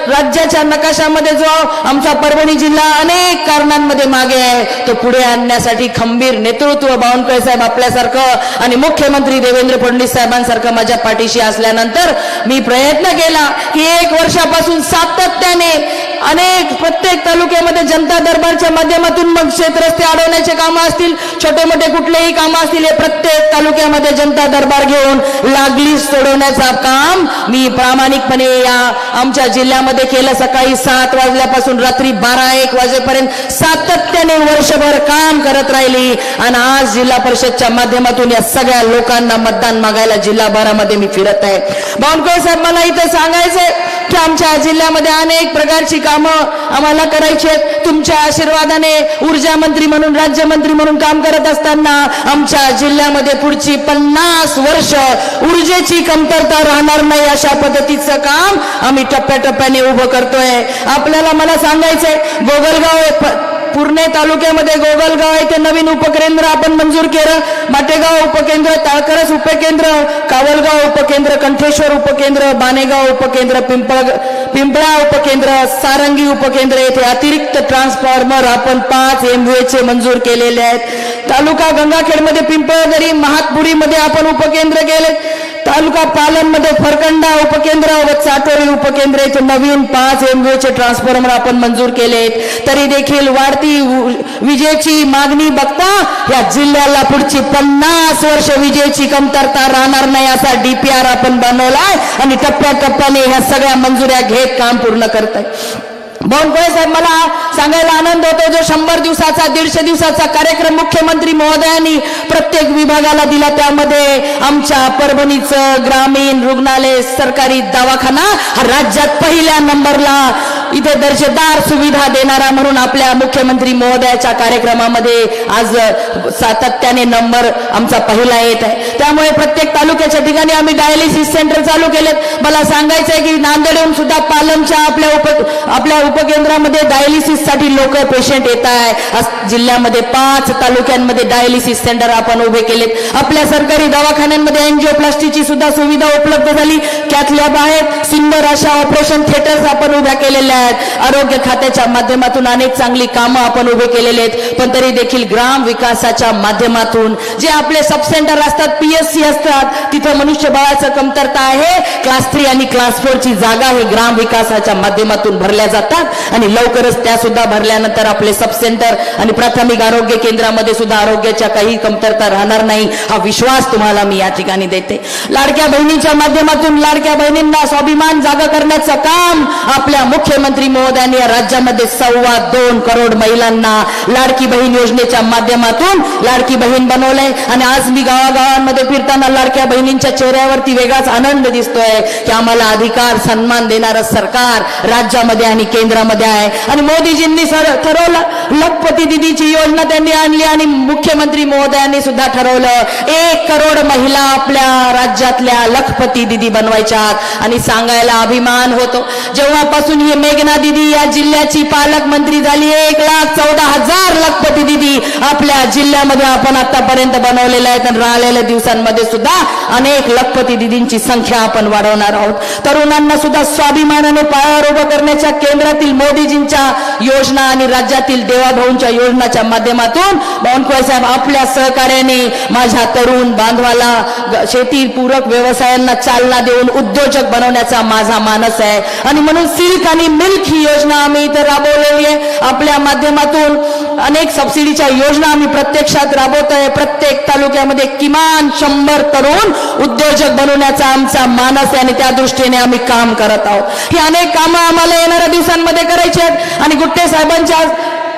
राज्याच्या नकाशामध्ये जो आमचा परभणी जिल्हा अनेक कारणांमध्ये मागे आहे तो पुढे आणण्यासाठी खंबीर नेतृत्व बावनकुळे साहेब आपल्यासारखं आणि मुख्यमंत्री देवेंद्र फडणवीस साहेबांसारखं माझ्या पाठीशी असल्यानंतर मी प्रयत्न केला की 1 वर्षापासून सातत्याने प्रत्येक तालुक्यामध्ये जनता दरबारच्या माध्यमातून मग शेतरस्ते अडवण्याचे कामं असतील, छोटे मोठे कुठलेही कामं असतील, हे प्रत्येक तालुक्यामध्ये जनता दरबार घेऊन लागली सोडवण्याचं काम मी प्रामाणिकपणे या आमच्या जिल्ह्यामध्ये केलं. सकाळी 7 वाजल्यापासून रात्री 12-1 वाजेपर्यंत सातत्याने वर्षभर काम करत राहिली आणि आज जिल्हा परिषदच्या माध्यमातून या सगळ्या लोकांना मतदान मागायला जिल्हाभरामध्ये मी फिरत आहे. बावनकुळे साहेब मला इथं सांगायचंय की आमच्या जिल्ह्यामध्ये अनेक प्रकारची कामं आम्हाला करायची आहेत. तुमच्या आशीर्वादाने ऊर्जा मंत्री म्हणून, राज्यमंत्री म्हणून काम करत असताना आमच्या जिल्ह्यामध्ये पुढची 50 वर्ष ऊर्जेची कमतरता राहणार नाही अशा पद्धतीचं काम आम्ही टप्प्याटप्प्याने उभं करतोय. आपल्याला मला सांगायचंय, गोगलगाव पुर्णे तालुक्यामध्ये गोगलगाव येथे नवीन उपकेंद्र आपण मंजूर केलं. माटेगाव उपकेंद्र, ताळकरस उपकेंद्र, कावलगाव उपकेंद्र, कंठेश्वर उपकेंद्र, बानेगाव उपकेंद्र, पिंपळा उपकेंद्र, सारंगी उपकेंद्र येथे अतिरिक्त ट्रान्सफॉर्मर आपण 5 MVA चे मंजूर केलेले आहेत. तालुका गंगाखेडमध्ये पिंपळदरी, महातपुरीमध्ये आपण उपकेंद्र केले. तालुका पालनमध्ये फरकंडा उपकेंद्र व चाटोरी उपकेंद्र येथे नवीन 5 MVA चे ट्रान्सफॉर्मर आपण मंजूर केलेत. तरी देखील वाढती विजेची मागणी बघता या जिल्ह्याला पुढची 50 वर्ष विजेची कमतरता राहणार नाही असा DPR आपण बनवलाय आणि टप्प्याटप्प्याने ह्या सगळ्या मंजुऱ्या घेत काम पूर्ण करत आहे. बावनकुळे साहेब, मला सांगायला आनंद होतो, जो 100 दिवसाचा 150 दिवसाचा कार्यक्रम मुख्यमंत्री महोदयांनी प्रत्येक विभागाला दिला, त्यामध्ये आमच्या परभणीचं ग्रामीण रुग्णालय सरकारी दवाखाना हा राज्यात पहिल्या नंबरला, इथे दर्जेदार सुविधा देणारा म्हणून आपल्या मुख्यमंत्री महोदयाच्या कार्यक्रमामध्ये आज सातत्याने नंबर आमचा पहिला येत आहे. त्यामुळे प्रत्येक तालुक्याच्या ठिकाणी आम्ही डायलिसिस सेंटर चालू केलेत. मला सांगायचंय की नांदेडहून सुद्धा पालमच्या आपल्या उपकेंद्रामध्ये डायलिसिस साठी लोक पेशंट येत आहे. जिल्ह्यामध्ये 5 तालुक्यांमध्ये डायलिसिस सेंटर आपण उभे केलेत. आपल्या सरकारी दवाखान्यांमध्ये एंजिओप्लास्टीची सुद्धा सुविधा उपलब्ध झाली. कॅथलॅब आहेत, सुंदर अशा ऑपरेशन थिएटर्स आपण उभ्या केलेल्या आहेत. आरोग्य खात्याच्या माध्यमातून अनेक चांगली कामं आपण उभे केलेले आहेत. पण तरी देखील ग्राम विकासाच्या माध्यमातून जे आपले सब सेंटर असतात, PSC असतात, तिथं मनुष्यबळाचं कमतरता आहे. क्लास 3 आणि क्लास 4 ची जागा ही ग्राम विकासाच्या माध्यमातून भरल्या जातात आणि लवकरच त्या सुद्धा भरल्यानंतर आपले सब सेंटर आणि प्राथमिक आरोग्य केंद्रामध्ये सुद्धा आरोग्याच्या काही कमतरता राहणार नाही हा विश्वास तुम्हाला मी या ठिकाणी देते. लाडक्या बहिणीच्या माध्यमातून लाडक्या बहिणींना स्वाभिमान जागा करण्याचं काम आपल्या मुख्यमंत्री महोदयांनी या राज्यामध्ये 2.25 करोड महिलांना लाडकी बहीण योजनेच्या माध्यमातून लाडकी बहीण बनवलंय. आणि आज मी गावागावांमध्ये फिरताना लाडक्या बहिणींच्या चेहऱ्यावरती वेगळाच आनंद दिसतोय की आम्हाला अधिकार सन्मान देणारं सरकार राज्यामध्ये आणि केंद्रामध्ये आहे. आणि मोदीजींनी ठरवलं, लखपती दिदीची योजना त्यांनी आणली आणि मुख्यमंत्री महोदयांनी सुद्धा ठरवलं 1 करोड महिला आपल्या राज्यातल्या लखपती दिदी बनवायच्यात. आणि सांगायला अभिमान होतो, जेव्हापासून ही मेघना दिदी या जिल्ह्याची पालकमंत्री झाली 1,14,000 लखपती दिदी आपल्या जिल्ह्यामध्ये आपण आतापर्यंत बनवलेल्या आहेत. आणि राहिलेल्या दिवसांमध्ये सुद्धा अनेक लखपती दिदींची संख्या आपण वाढवणार आहोत. तरुणांना सुद्धा स्वाभिमानाने पायावर उभं करण्याच्या केंद्रातील मोदीजींच्या योजना आणि राज्यातील देवाभाऊंच्या योजनाच्या माध्यमातून बावनकुळे साहेब आपल्या सहकार्याने माझ्या तरुण बांधवाला शेतीपूरक व्यवसायांना चालना देऊन उद्योजक बनवण्याचा माझा मानस आहे. आणि म्हणून सिल्क आणि मिल्क ही योजना आम्ही इथे राबवलेली आहे. आपल्या माध्यमातून अनेक सबसिडीच्या योजना आम्ही प्रत्यक्षात राबवतोय. प्रत्येक तालुक्यामध्ये किमान 100 तरुण उद्योजक बनवण्याचा आमचा मानस आहे आणि त्या दृष्टीने आम्ही काम करत आहोत. ही अनेक कामं आम्हाला येणाऱ्या दिवसांमध्ये करायची आहेत. आणि गुट्टे साहेबांच्या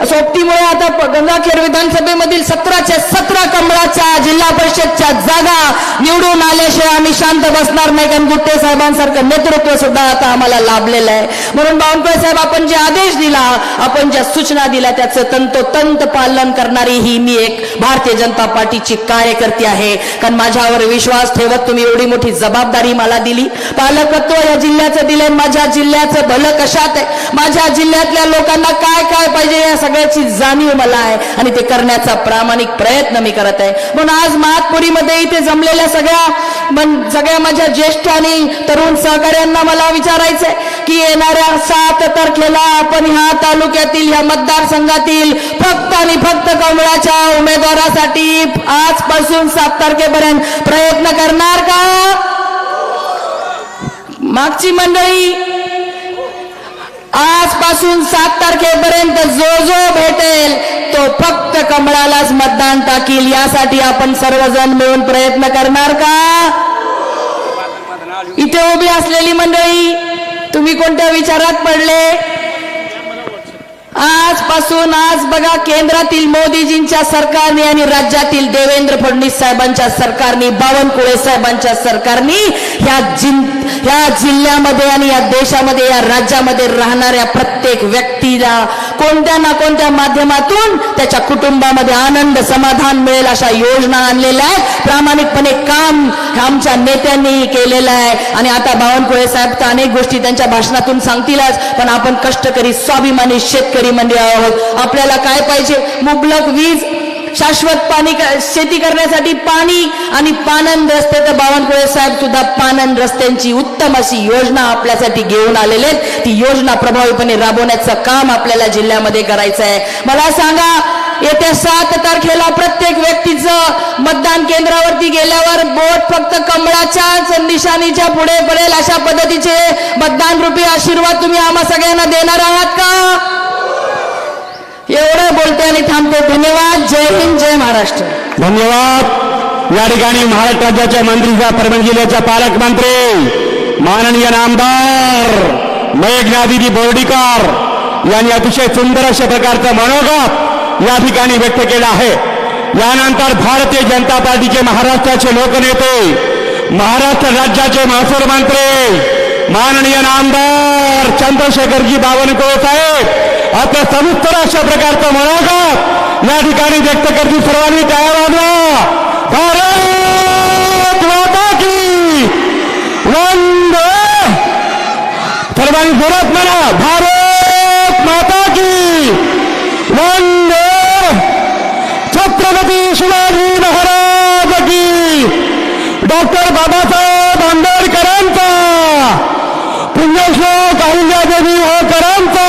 सोबतीमुळे आता गंगाखेड विधानसभेमधील 17च्या 17 कमळाच्या जिल्हा परिषदच्या जागा निवडून आल्याशिवाय आम्ही शांत बसणार नाही. कारण गुट्टे साहेबांसारखं नेतृत्व सुद्धा आता आम्हाला लाभलेलं आहे. म्हणून बावनकुळे साहेब, आपण जे आदेश दिला, आपण ज्या सूचना दिल्या त्याचं तंतोतंत पालन करणारी ही मी एक भारतीय जनता पार्टीची कार्यकर्ती आहे. कारण माझ्यावर विश्वास ठेवत तुम्ही एवढी मोठी जबाबदारी मला दिली. पालकत्व या जिल्ह्याचं दिलंय. माझ्या जिल्ह्याचं भलं कशात आहे, माझ्या जिल्ह्यातल्या लोकांना काय काय पाहिजे या सगळ्याची जाणीव मला आहे आणि ते करण्याचा प्रामाणिक प्रयत्न मी करत आहे. म्हणून आज महातपुरीमध्ये इथे जमलेल्या सगळ्या माझ्या ज्येष्ठ आणि तरुण सहकार्यांना मला विचारायचंय की येणाऱ्या 7 तारखेला आपण ह्या तालुक्यातील ह्या मतदारसंघातील फक्त आणि फक्त कमळाच्या उमेदवारासाठी आजपासून 7 तारखेपर्यंत प्रयत्न करणार का? मागची मंडळी, आजपासून 7 तारखेपर्यंत जो भेटेल तो फक्त कमळालाच मतदान टाकील. यासाठी आपण सर्वजण मिळून प्रयत्न करणार का? इथे उभी असलेली मंडळी, तुम्ही कोणत्या विचारात पडले? आज बघा केंद्रातील मोदीजींच्या सरकारने आणि राज्यातील देवेंद्र फडणवीस साहेबांच्या सरकारने, बावनकुळे साहेबांच्या सरकारने ह्या जिल्ह्यामध्ये आणि या देशामध्ये, या राज्यामध्ये राहणाऱ्या प्रत्येक व्यक्तीला कोणत्या ना कोणत्या माध्यमातून त्याच्या कुटुंबामध्ये आनंद समाधान मिळेल अशा योजना आणलेल्या आहेत. प्रामाणिकपणे काम आमच्या नेत्यांनी केलेलं आहे. आणि आता बावनकुळे साहेब तर अनेक गोष्टी त्यांच्या भाषणातून सांगतीलच, पण आपण कष्टकरी स्वाभिमानी शेतकरी मंडळी आहोत. आपल्याला काय पाहिजे? मुबलक वीज, शाश्वत पाणी, शेती करण्यासाठी पाणी आणि पानंद रस्ते. तर बावनकुळे साहेब सुद्धा पानंद रस्त्यांची उत्तम अशी योजना आपल्यासाठी घेऊन आलेले आहेत. ती योजना प्रभावीपणे राबवण्याचं काम आपल्याला जिल्ह्यामध्ये करायचं आहे. मला सांगा, येत्या 7 तारखेला प्रत्येक व्यक्तीचं मतदान केंद्रावरती गेल्यावर बोट फक्त कमळाच्याच निशाणीच्या पुढे पडेल अशा पद्धतीचे मतदान रूपी आशीर्वाद तुम्ही आम्हा सगळ्यांना देणार आहात का? एवढं बोलते आणि थांबते. धन्यवाद. जय हिंद, जय महाराष्ट्र. धन्यवाद. या ठिकाणी महाराष्ट्र राज्याच्या मंत्रीचा, परभणी जिल्ह्याच्या पालकमंत्री माननीय आमदार मेघनादिनी बोर्डीकर यांनी अतिशय सुंदर अशा प्रकारचं मनोगत या ठिकाणी व्यक्त केलं आहे. यानंतर भारतीय जनता पार्टीचे महाराष्ट्राचे लोकनेते, महाराष्ट्र राज्याचे महसूल मंत्री माननीय आमदार चंद्रशेखरजी बावनकुळे साहेब आता सविस्तर अशा प्रकारचं मनोगत या ठिकाणी व्यक्त करतील. सर्वांनी टाळ्या वाजवा. भारत माता की वंदे. सर्वांनी जोरात म्हणा, भारत माता की वंदे. छत्रपती शिवाजी महाराज की. डॉक्टर बाबासाहेब आंबेडकरांचा, पुण्यश्लोक अहिल्यादेवी होळकरांचा.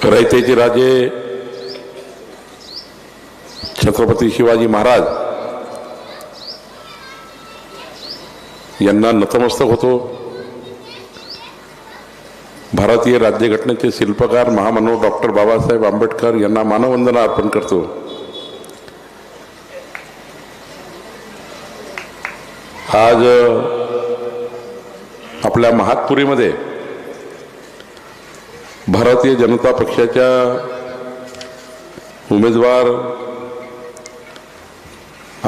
रयतेचे राजे छत्रपती शिवाजी महाराज यांना नतमस्तक होतो. भारतीय राज्यघटनेचे शिल्पकार महामानव डॉक्टर बाबासाहेब आंबेडकर यांना मानवंदना अर्पण करतो. आज आपल्या महातपुरीमध्ये भारतीय जनता पक्षाच्या उमेदवार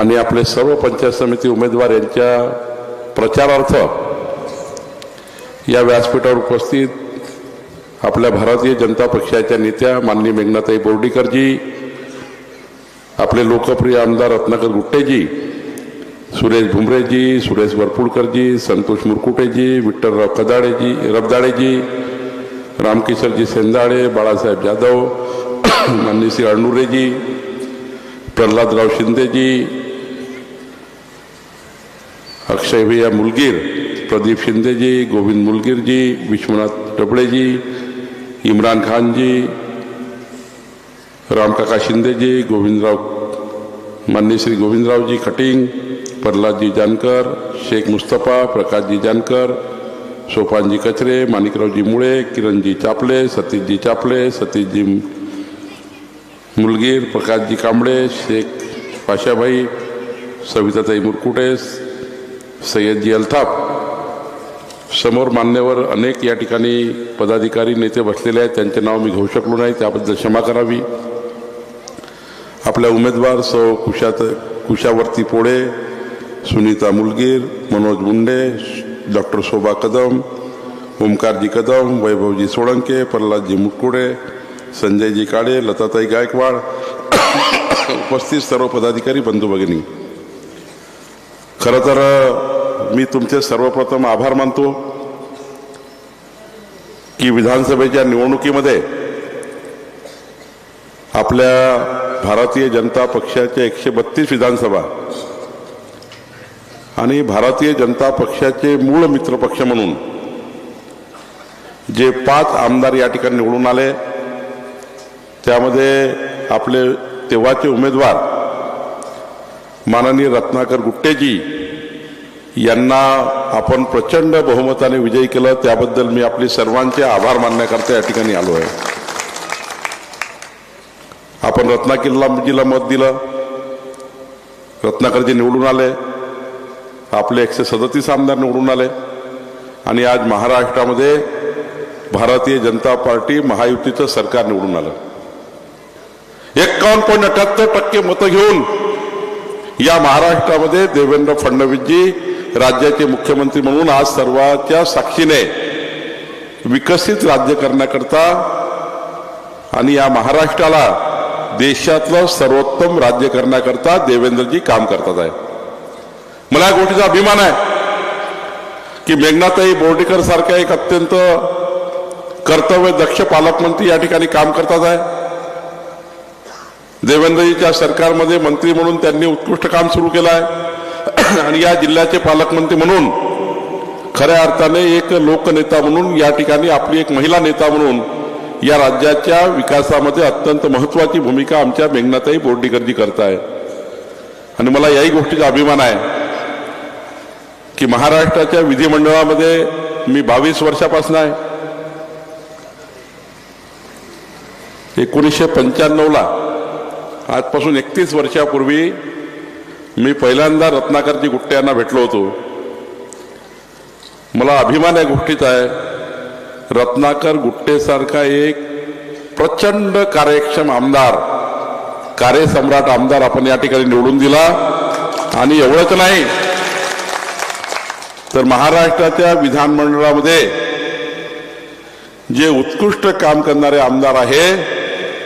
आणि आपले सर्व पंचायत समिती उमेदवार यांच्या प्रचारार्थ या व्यासपीठावर उपस्थित आपल्या भारतीय जनता पक्षाच्या नेत्या माननीय मेघनाताई बोर्डीकरजी, आपले लोकप्रिय आमदार रत्नाकर गुट्टेजी, सुरेश भुमरेजी, सुरेश वरपुडकरजी, संतोष मुरकुटेजी, विठ्ठलराव रबदाळेजी, रामकिशोरजी सेंदाळे, बाळासाहेब जाधव, माननीय श्री अणुरेजी, प्रल्हादराव शिंदेजी, अक्षय भैया मुलगीर, प्रदीप शिंदेजी, गोविंद मुलगीरजी, विश्वनाथ डबळेजी, इम्रान खानजी, रामकाका शिंदेजी, माननीय श्री गोविंदरावजी खटिंग, प्रल्हादजी जानकर, शेख मुस्तफा, प्रकाशजी जानकर, सोपानजी कचरे, माणिकरावजी मुळे, किरणजी चापले, सतीशजी चापले, सतीशजी मुलगीर, प्रकाशजी कांबळे, शेख पाशाभाई, सविताताई मुरकुटे, सय्यदजी अल्ताफ. समोर मान्यवर अनेक या ठिकाणी पदाधिकारी नेते बसलेले आहेत. त्यांचे नाव मी घेऊ शकलो नाही, त्याबद्दल क्षमा करावी. आपल्या उमेदवार सौ कुशावर्ती पोळे, सुनीता मुलगीर, मनोज मुंडे, डॉक्टर शोभा कदम, ओमकारजी कदम, वैभवजी सोळंके, प्रल्हादजी मुटकुडे, संजयजी काळे, लताताई गायकवाड, उपस्थित सर्व पदाधिकारी बंधू भगिनी, खरं तर मी तुमचे सर्वप्रथम आभार मानतो की विधानसभेच्या निवडणुकीमध्ये आपल्या भारतीय जनता पक्षाच्या 132 विधानसभा आणि भारतीय जनता पक्षाचे मूळ मित्रपक्ष म्हणून जे 5 आमदार या ठिकाणी निवडून आले, त्यामध्ये आपले तेव्हाचे उमेदवार माननीय रत्नाकर गुट्टेजी यांना आपण प्रचंड बहुमताने विजयी केलं. त्याबद्दल मी आपले सर्वांचे आभार मानण्याकरता या ठिकाणी आलो आहे. आपण रत्नागिरीला मत दिलं, रत्नाकरजी निवडून आले, आपले 137 आमदार निवडून आले आणि आज महाराष्ट्रामध्ये भारतीय जनता पार्टी महायुतीचं सरकार निवडून आलं. 51.78% मतं घेऊन या महाराष्ट्रामध्ये देवेंद्र फडणवीसजी राज्याचे मुख्यमंत्री म्हणून आज सर्वांच्या साक्षीने विकसित राज्य करण्याकरता आणि या महाराष्ट्राला देशातलं सर्वोत्तम राज्य करण्याकरता देवेंद्रजी काम करतात आहे. मला या गोष्टीचा अभिमान आहे की मेघनाताई बोर्डीकर सारख्या एक अत्यंत कर्तव्य दक्ष पालकमंत्री या ठिकाणी काम करतात आहे. देवेंद्रजीच्या सरकारमध्ये मंत्री म्हणून त्यांनी उत्कृष्ट काम सुरू केलं आहे आणि या जिल्ह्याचे पालकमंत्री म्हणून खऱ्या अर्थाने एक लोकनेता म्हणून या ठिकाणी आपली एक महिला नेता म्हणून या राज्याच्या विकासामध्ये अत्यंत महत्वाची भूमिका आमच्या मेघनाताई बोर्डीकरजी करताय. आणि मला याही गोष्टीचा अभिमान आहे की महाराष्ट्राच्या विधिमंडळामध्ये मी 22 वर्षापासून आहे. 1995ला आजपासून 31 वर्षापूर्वी मी पहिल्यांदा रत्नाकरजी गुट्टे यांना भेटलो होतो. मला अभिमान या गोष्टीचा आहे, रत्नाकर गुट्टेसारखा एक प्रचंड कार्यक्षम आमदार, कार्यसम्राट आमदार आपण या ठिकाणी निवडून दिला. आणि एवढंच नाही तर महाराष्ट्राच्या विधानमंडळामध्ये जे उत्कृष्ट काम करणारे आमदार आहे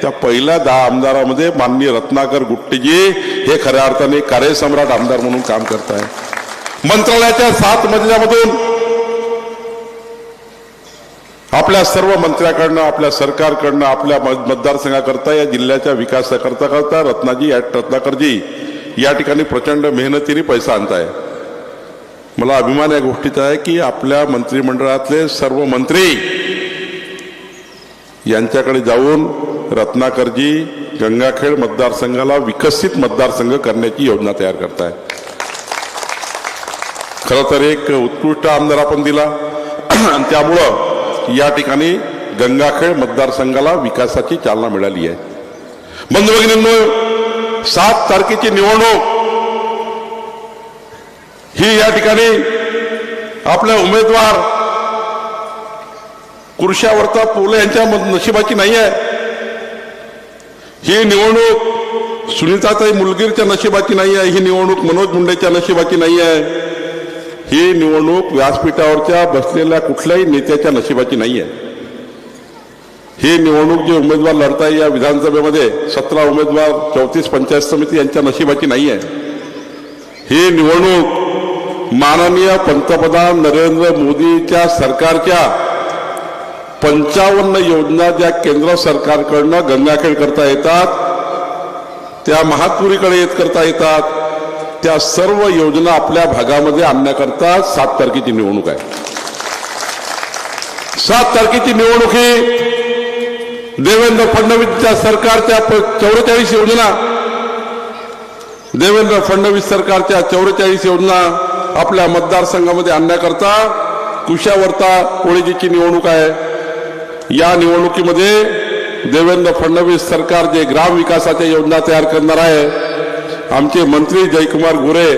त्या पहिल्या 10 आमदारामध्ये माननीय रत्नाकर गुट्टेजी हे खऱ्या अर्थाने कार्यसम्राट आमदार म्हणून काम करत आहे. मंत्रालयाच्या 7 मजल्यामधून आपल्या सर्व मंत्र्याकडनं, आपल्या सरकारकडनं, आपल्या मतदारसंघाकरता, या जिल्ह्याच्या विकासाकरता रत्नाकरजी या ठिकाणी प्रचंड मेहनतीने पैसा आणताय. मला अभिमान या गोष्टीचा आहे की आपल्या मंत्रिमंडळातले सर्व मंत्री यांच्याकडे जाऊन रत्नाकरजी गंगाखेड मतदारसंघाला विकसित मतदारसंघ करण्याची योजना तयार करताय. खरं तर एक उत्कृष्ट आमदार आपण दिला आणि त्यामुळं या ठिकाणी गंगाखेड मतदारसंघाला विकासाची चालना मिळाली आहे. बंधू भगिनींनो, 7 तारखेची निवडणूक ही या ठिकाणी आपले उमेदवार कृष्णावर्ता पोले यांच्या नशिबाची नाही आहे. ही निवडणूक सुनीताताई मुलगीरच्या नशिबाची नाही आहे. ही निवडणूक मनोज मुंडेच्या नशिबाची नाही आहे. ही निवडणूक व्यासपीठावरच्या बसलेल्या कुठल्याही नेत्याच्या नशिबाची नाही आहे. ही निवडणूक जे उमेदवार लढताय या विधानसभेमध्ये 17 उमेदवार 34 पंचायत समिती यांच्या नशिबाची नाही आहे. ही निवडणूक माननीय पंतप्रधान नरेंद्र मोदीच्या सरकारच्या 55 योजना ज्या केंद्र सरकारकडनं गंगाखेड करता येतात, त्या महात्पुरीकडे येत करता येतात, त्या सर्व योजना आपल्या भागामध्ये आणण्याकरता 7 तारखेची निवडणूक आहे. 7 तारखेची निवडणूक ही देवेंद्र फडणवीसच्या सरकारच्या 44 योजना, देवेंद्र फडणवीस सरकारच्या 44 योजना आपल्या मतदारसंघामध्ये आणण्याकरता कुशावर्ता पोळेजीची निवडणूक आहे. या निवडणुकीमध्ये देवेंद्र फडणवीस सरकार जे ग्राम विकासाच्या योजना तयार करणार आहे, आमचे मंत्री जयकुमार गोरे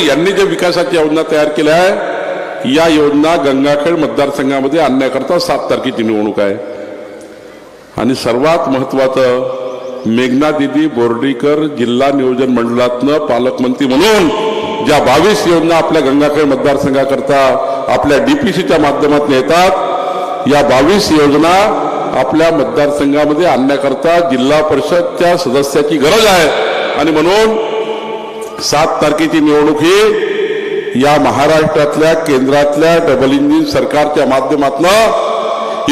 यांनी जे विकासाच्या योजना तयार केल्या आहे, या योजना गंगाखेड मतदारसंघामध्ये आणण्याकरता 7 तारखेची निवडणूक आहे. आणि सर्वात महत्वाचं, मेघना दीदी बोर्डीकर जिल्हा नियोजन मंडळातनं पालकमंत्री म्हणून ज्या 22 योजना आपल्या गंगाखेड मतदारसंघाकरता आपल्या डीपीसीच्या माध्यमातून येतात, या 22 योजना आपल्या मतदारसंघामध्ये आणण्याकरता जिल्हा परिषदच्या सदस्याची गरज आहे. आणि म्हणून 7 तारखेची निवडणूक ही या महाराष्ट्रातल्या केंद्रातल्या डबल इंजिन सरकारच्या माध्यमातून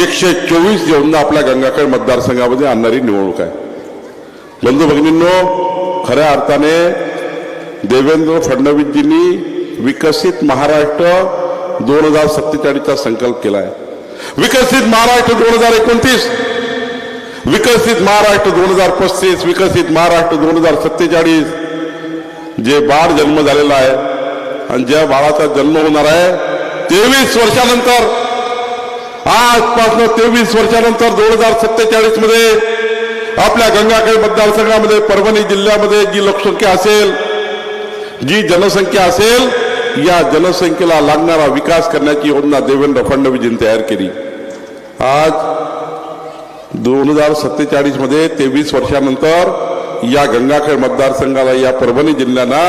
124 योजना आपल्या गंगाखेड मतदारसंघामध्ये आणणारी निवडणूक आहे. बंधू भगिनींनो, खऱ्या अर्थाने देवेंद्र फडणवीसजींनी विकसित महाराष्ट्र 2047चा संकल्प केला आहे. विकसित महाराष्ट्र 2029, विकसित महाराष्ट्र 2035, विकसित महाराष्ट्र 2047. जे बाळ जन्म झालेला आहे आणि ज्या बाळाचा जन्म होणार आहे 23 वर्षानंतर, आजपासून 23 वर्षानंतर 2047 मध्ये आपल्या गंगाखेड मतदारसंघामध्ये, परभणी जिल्ह्यामध्ये जी लोकसंख्या असेल जी जनसंख्या असेल या जनसंख्येला लागणारा विकास करण्याची योजना देवेंद्र फडणवीसजींनी तयार केली. आज 2047 मध्ये 23 वर्षानंतर या गंगाखेड मतदारसंघाला, या परभणी जिल्ह्यांना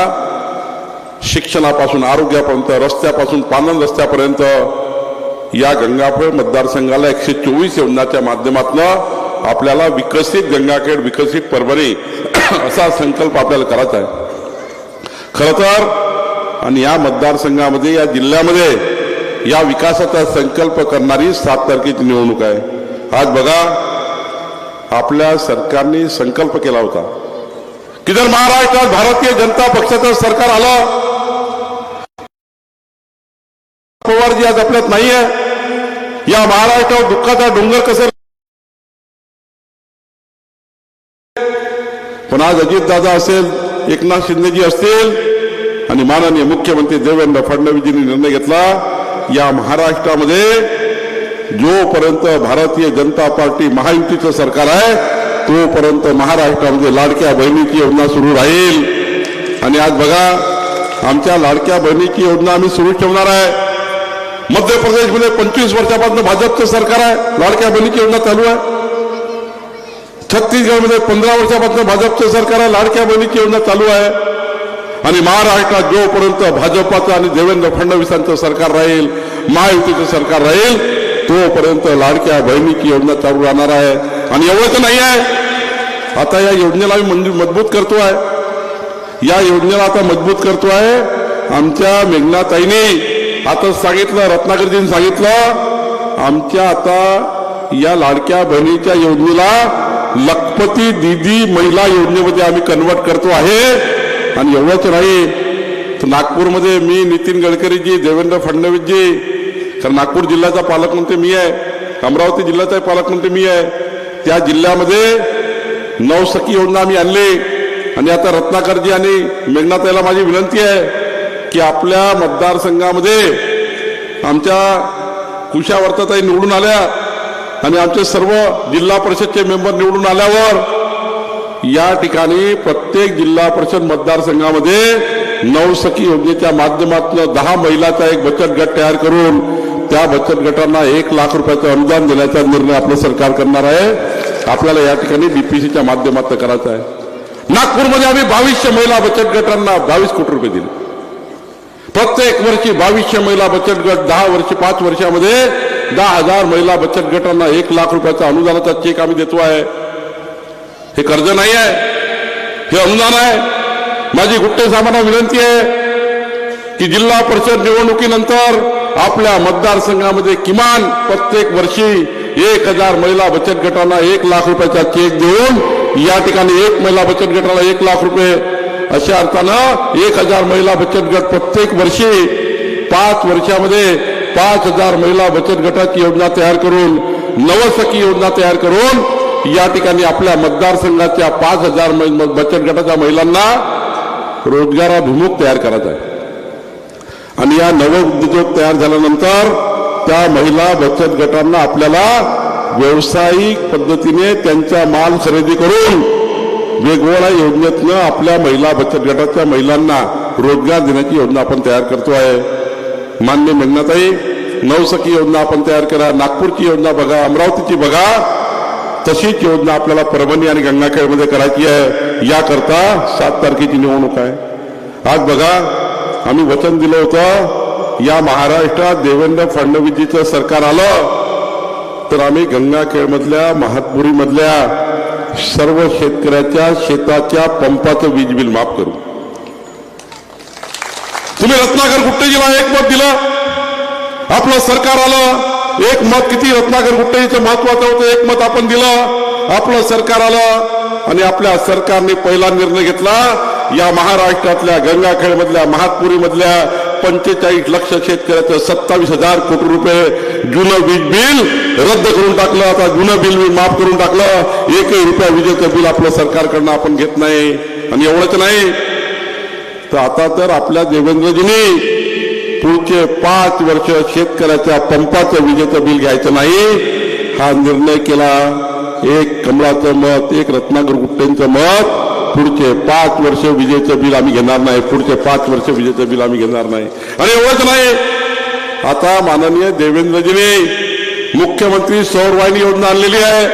शिक्षणापासून आरोग्यापर्यंत, रस्त्यापासून पानन रस्त्यापर्यंत या गंगाखेड मतदारसंघाला 124 योजनाच्या माध्यमातून आपल्याला विकसित गंगाखेड, विकसित परभणी असा संकल्प आपल्याला करायचा आहे. खरं तर आणि या मतदारसंघामध्ये, या जिल्ह्यामध्ये या विकासाचा संकल्प करणारी 7 तारखेची निवडणूक आहे. आज बघा, आपल्या सरकारने संकल्प केला होता की जर महाराष्ट्रात भारतीय जनता पक्षाचं सरकार आलं, पवारजी आज आपल्यात नाहीये, या महाराष्ट्रावर दुःखाचा डोंगर कसं, पण आज अजितदादा असेल, एकनाथ शिंदेजी असतील आणि माननीय मुख्यमंत्री देवेंद्र फडणवीसजींनी निर्णय घेतला, या महाराष्ट्रामध्ये जोपर्यंत भारतीय जनता पार्टी महायुतीचं सरकार आहे तोपर्यंत महाराष्ट्रामध्ये लाडक्या बहिणीची योजना सुरू राहील. आणि आज बघा, आमच्या लाडक्या बहिणीची योजना आम्ही सुरू ठेवणार आहे. मध्य प्रदेशमध्ये 25 वर्षापासून भाजपचं सरकार आहे, लाडक्या बहिणीची योजना चालू आहे. छत्तीसगडमध्ये 15 वर्षापासून भाजपचं सरकार आहे, लाडक्या बहिणीची योजना चालू आहे. आणि महाराष्ट्रात जोपर्यंत भाजपाचं आणि देवेंद्र फडणवीसांचं सरकार राहील, महायुतीचं सरकार राहील, तोपर्यंत लाडक्या बहिणीची योजना चालू राहणार आहे. आणि एवढंच नाही आहे, आता या योजनेला मजबूत करतोय, या योजनेला आता मजबूत करतोय. आमच्या मेघनाताईंनी आता सांगितलं, रत्नाकरजींनी सांगितलं, आमच्या आता या लाडक्या बहिणीच्या योजनेला लखपती दीदी महिला योजनेमध्ये आम्ही कन्वर्ट करतो आहे. आणि एवढंच नाही तर नागपूरमध्ये मी, नितीन गडकरीजी, देवेंद्र फडणवीसजी, कारण नागपूर जिल्ह्याचा पालकमंत्री मी आहे, अमरावती जिल्ह्याचा पालकमंत्री मी आहे, त्या जिल्ह्यामध्ये नवसखी योजना आम्ही आणली. आणि आता रत्नाकरजी आणि मेघनाताईला माझी विनंती आहे की आपल्या मतदारसंघामध्ये आमच्या कुशावर्ताताई निवडून आल्या आणि आमचे सर्व जिल्हा परिषदचे मेंबर निवडून आल्यावर या ठिकाणी प्रत्येक जिल्हा परिषद मतदारसंघामध्ये नवसखी योजनेच्या माध्यमातून 10 महिलाचा एक बचत गट तयार करून त्या बचत गटांना 1 लाख रुपयाचं अनुदान देण्याचा निर्णय आपलं सरकार करणार आहे. आपल्याला या ठिकाणी बीपीसीच्या माध्यमातून करायचं आहे. नागपूरमध्ये आम्ही 2200 महिला बचत गटांना 22 कोटी रुपये दिले. प्रत्येक वर्षी 2200 महिला बचत गट, 5 वर्षामध्ये 10,000 महिला बचत गटांना 1 लाख रुपयाचा अनुदानाचा चेक आम्ही देतो आहे. हे कर्ज नाही आहे, हे अनुदान आहे. माझी गुट्टे साहेबांना विनंती आहे की जिल्हा परिषद निवडणुकीनंतर आपल्या मतदारसंघामध्ये किमान प्रत्येक वर्षी 1000 महिला बचत गटांना 1 लाख रुपयाचा चेक देऊन या ठिकाणी एक महिला बचत गटाला 1 लाख रुपये, अशा अर्थानं 1000 महिला बचत गट प्रत्येक वर्षी 5 वर्षामध्ये 5000 महिला बचत गटाची योजना तयार करून, नवसखी योजना तयार करून या ठिकाणी आपल्या मतदारसंघाच्या 5000 बचत गटाच्या महिलांना रोजगाराभिमुख तयार करायचा आहे. आणि या नवउद्योग तयार झाल्यानंतर त्या महिला बचत गटांना आपल्याला व्यावसायिक पद्धतीने त्यांचा माल खरेदी करून वेगवेगळ्या योजनेतनं आपल्या महिला बचत गटाच्या महिलांना रोजगार देण्याची योजना आपण तयार करतो आहे. मान्य मेघनाताई, नवसखी योजना आपण तयार करा, नागपूरची योजना बघा, अमरावतीची बघा, तशीच योजना आपल्याला परभणी आणि गंगाखेडमध्ये करायची आहे. याकरता 7 तारखेची निवडणूक आहे. आज बघा, आम्ही वचन दिलं होतं, या महाराष्ट्रात देवेंद्र फडणवीसजीचं सरकार आलं तर आम्ही गंगाखेडमधल्या, महातपुरीमधल्या सर्व शेतकऱ्याच्या शेताच्या पंपाचं वीज बिल माफ करू. तुम्ही रत्नाकर गुट्टेजीला 1 मत दिलं, आपलं सरकार आलं, 1 मत किती रत्नाकर गुट्टेजीचं महत्वाचं होतं, 1 मत आपण दिलं, आपलं सरकार आलं. आणि आपल्या सरकारने पहिला निर्णय घेतला, या महाराष्ट्रातल्या गंगाखेडमधल्या, महातपुरीमधल्या 45 लाख शेतकऱ्याचं 27,000 कोटी रुपये जुनं वीज बिल रद्द करून टाकलं. आता जुनं बिल माफ करून टाकलं. 1 रुपया विजेचं बिल आपलं सरकारकडनं आपण घेत नाही. आणि एवढंच नाही तर आता तर आपल्या देवेंद्रजींनी पुढचे 5 वर्ष शेतकऱ्याच्या पंपाचं विजेचं बिल घ्यायचं नाही हा निर्णय केला. 1 कमळाचं मत, 1 रत्नाकर गुट्टेंचं मत पुढचे 5 वर्ष विजेचं बिल आम्ही घेणार नाही, पुढचे 5 वर्ष विजेचं बिल आम्ही घेणार नाही. आणि एवढंच नाही, आता माननीय देवेंद्रजीने मुख्यमंत्री सौर वाहिनी योजना आणलेली आहे.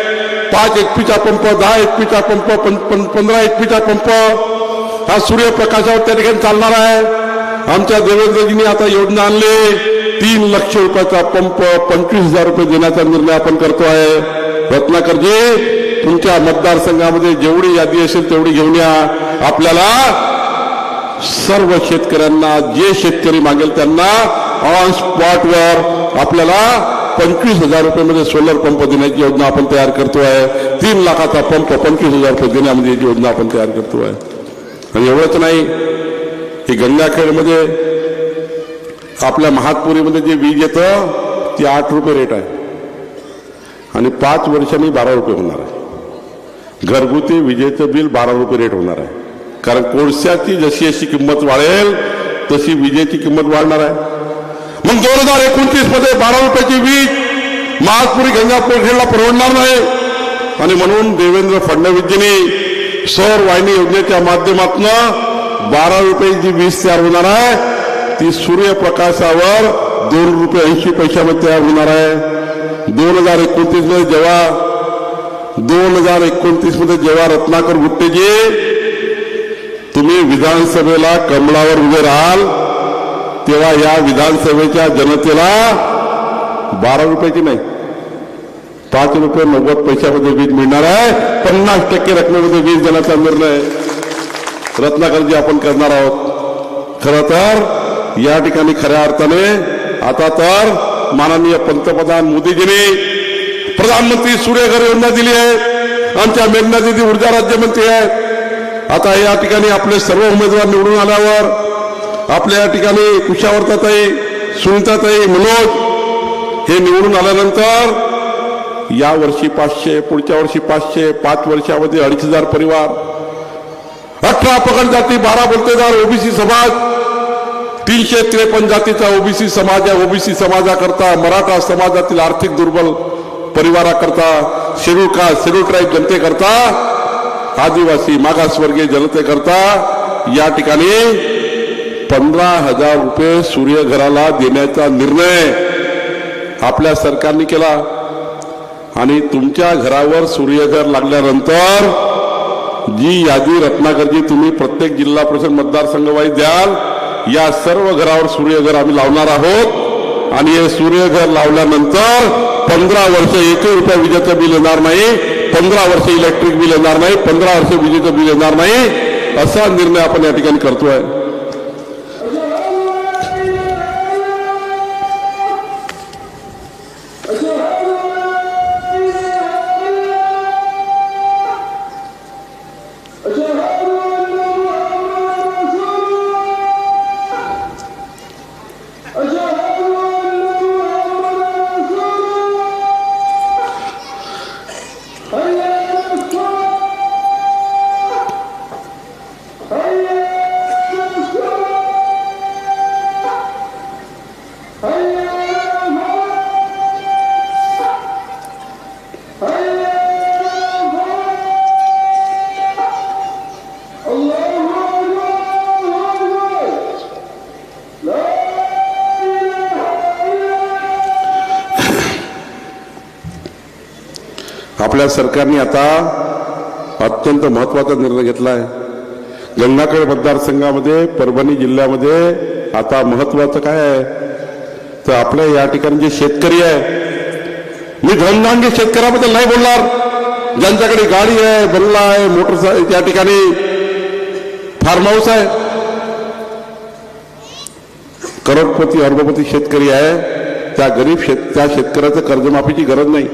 5 HP pump, 10 HP pump, 15 HP pump हा सूर्यप्रकाशावर त्या ठिकाणी चालणार आहे. आमच्या देवेंद्रजींनी आता योजना आणली. 3 लाख रुपयाचा पंप 25,000 रुपये देण्याचा निर्णय आपण करतो आहे. रत्नाकरजी, तुमच्या मतदारसंघामध्ये जेवढी यादी असेल तेवढी घेऊन या. आपल्याला सर्व शेतकऱ्यांना, जे शेतकरी मागेल त्यांना ऑन स्पॉटवर आपल्याला 25,000 रुपये सोलर पंप देण्याची योजना आपण तयार करतो आहे. 3 लाखाचा पंप 25,000 रुपये देण्यामध्ये योजना आपण तयार करतो आहे. आणि एवढंच नाही, ही गंगाखेडमध्ये आपल्या महातपुरीमध्ये जे वीज येतं ती 8 रुपये रेट आहे आणि 5 वर्षांनी 12 रुपये होणार आहे. घरगुती विजेचं बिल 12 रुपये रेट होणार आहे. कारण कोळशाची जशी जशी किंमत वाढेल तशी विजेची किंमत वाढणार आहे. मग 2029 मध्ये 12 रुपयाची वीज महातपुरी गंगाखेडला परवडणार नाही. आणि म्हणून देवेंद्र फडणवीसजींनी सौर वाहिनी योजनेच्या माध्यमातून 12 रुपयाची वीज तयार होणार आहे. ती सूर्यप्रकाशावर 2 रुपये 80 पैशामध्ये तयार होणार आहे. 2029 मध्ये जेव्हा रत्नाकर गुट्टेजी तुम्ही विधानसभेला कमळावर उभे राहाल तेव्हा या विधानसभेच्या जनतेला 12 रुपयाची नाही, 5 रुपये 90 पैशामध्ये वीज मिळणार आहे. 50% रकमेमध्ये वीज देण्याचा निर्णय रत्नाकरजी आपण करणार आहोत. खरं तर या ठिकाणी खऱ्या अर्थाने आता तर माननीय पंतप्रधान मोदीजींनी प्रधानमंत्री सूर्यघर योजना दिली आहे. आमच्या मेघना दिदी ऊर्जा राज्यमंत्री आहेत. आता या ठिकाणी आपले सर्व उमेदवार निवडून आल्यावर आपल्या या ठिकाणी कुशावर्ताताई, सुनीताताई, मनोज हे निवडून आल्यानंतर या वर्षी 500, पुढच्या वर्षी 500, 5 वर्षामध्ये 2,500 परिवार, 18 पगड जाती, 12 बोलतेदार ओबीसी समाज, 353 जातीचा ओबीसी समाज आहे. ओबीसी समाजाकरता, मराठा समाजातील आर्थिक दुर्बल परिवाराकरता, शेड्यूल कास्ट, शेड्यूल ट्राईब जनतेकरता, आदिवासी मागासवर्गीय जनतेकरता या ठिकाणी 15,000 रुपये सूर्यघराला देण्याचा निर्णय आपल्या सरकारने केला. आणि तुमच्या घरावर सूर्यघर लागल्यानंतर जी यादी रत्नाकरजी तुम्ही प्रत्येक जिल्हा परिषद मतदारसंघवाईज द्याल, या सर्व घरावर सूर्यघर आम्ही लावणार आहोत. आणि हे सूर्यघर लावल्यानंतर 15 वर्ष 1 रुपया विजेचं बिल येणार नाही, 15 वर्ष इलेक्ट्रिक बिल येणार नाही, 15 वर्ष विजेचं बिल येणार नाही, असा निर्णय आपण या ठिकाणी करतोय. आपल्या सरकारने आता अत्यंत महत्वाचा निर्णय घेतला आहे. गंगाखेड मतदारसंघामध्ये, परभणी जिल्ह्यामध्ये आता महत्वाचं काय आहे तर आपल्या या ठिकाणी जे शेतकरी आहे, मी धनधान्य शेतकऱ्याबद्दल नाही बोलणार, ज्यांच्याकडे गाडी आहे, बंगला आहे, मोटरसायकल, त्या ठिकाणी फार्म हाऊस आहे, करोडपती अरबपती शेतकरी आहे, त्या त्या शेतकऱ्याचं कर्जमाफीची गरज नाही,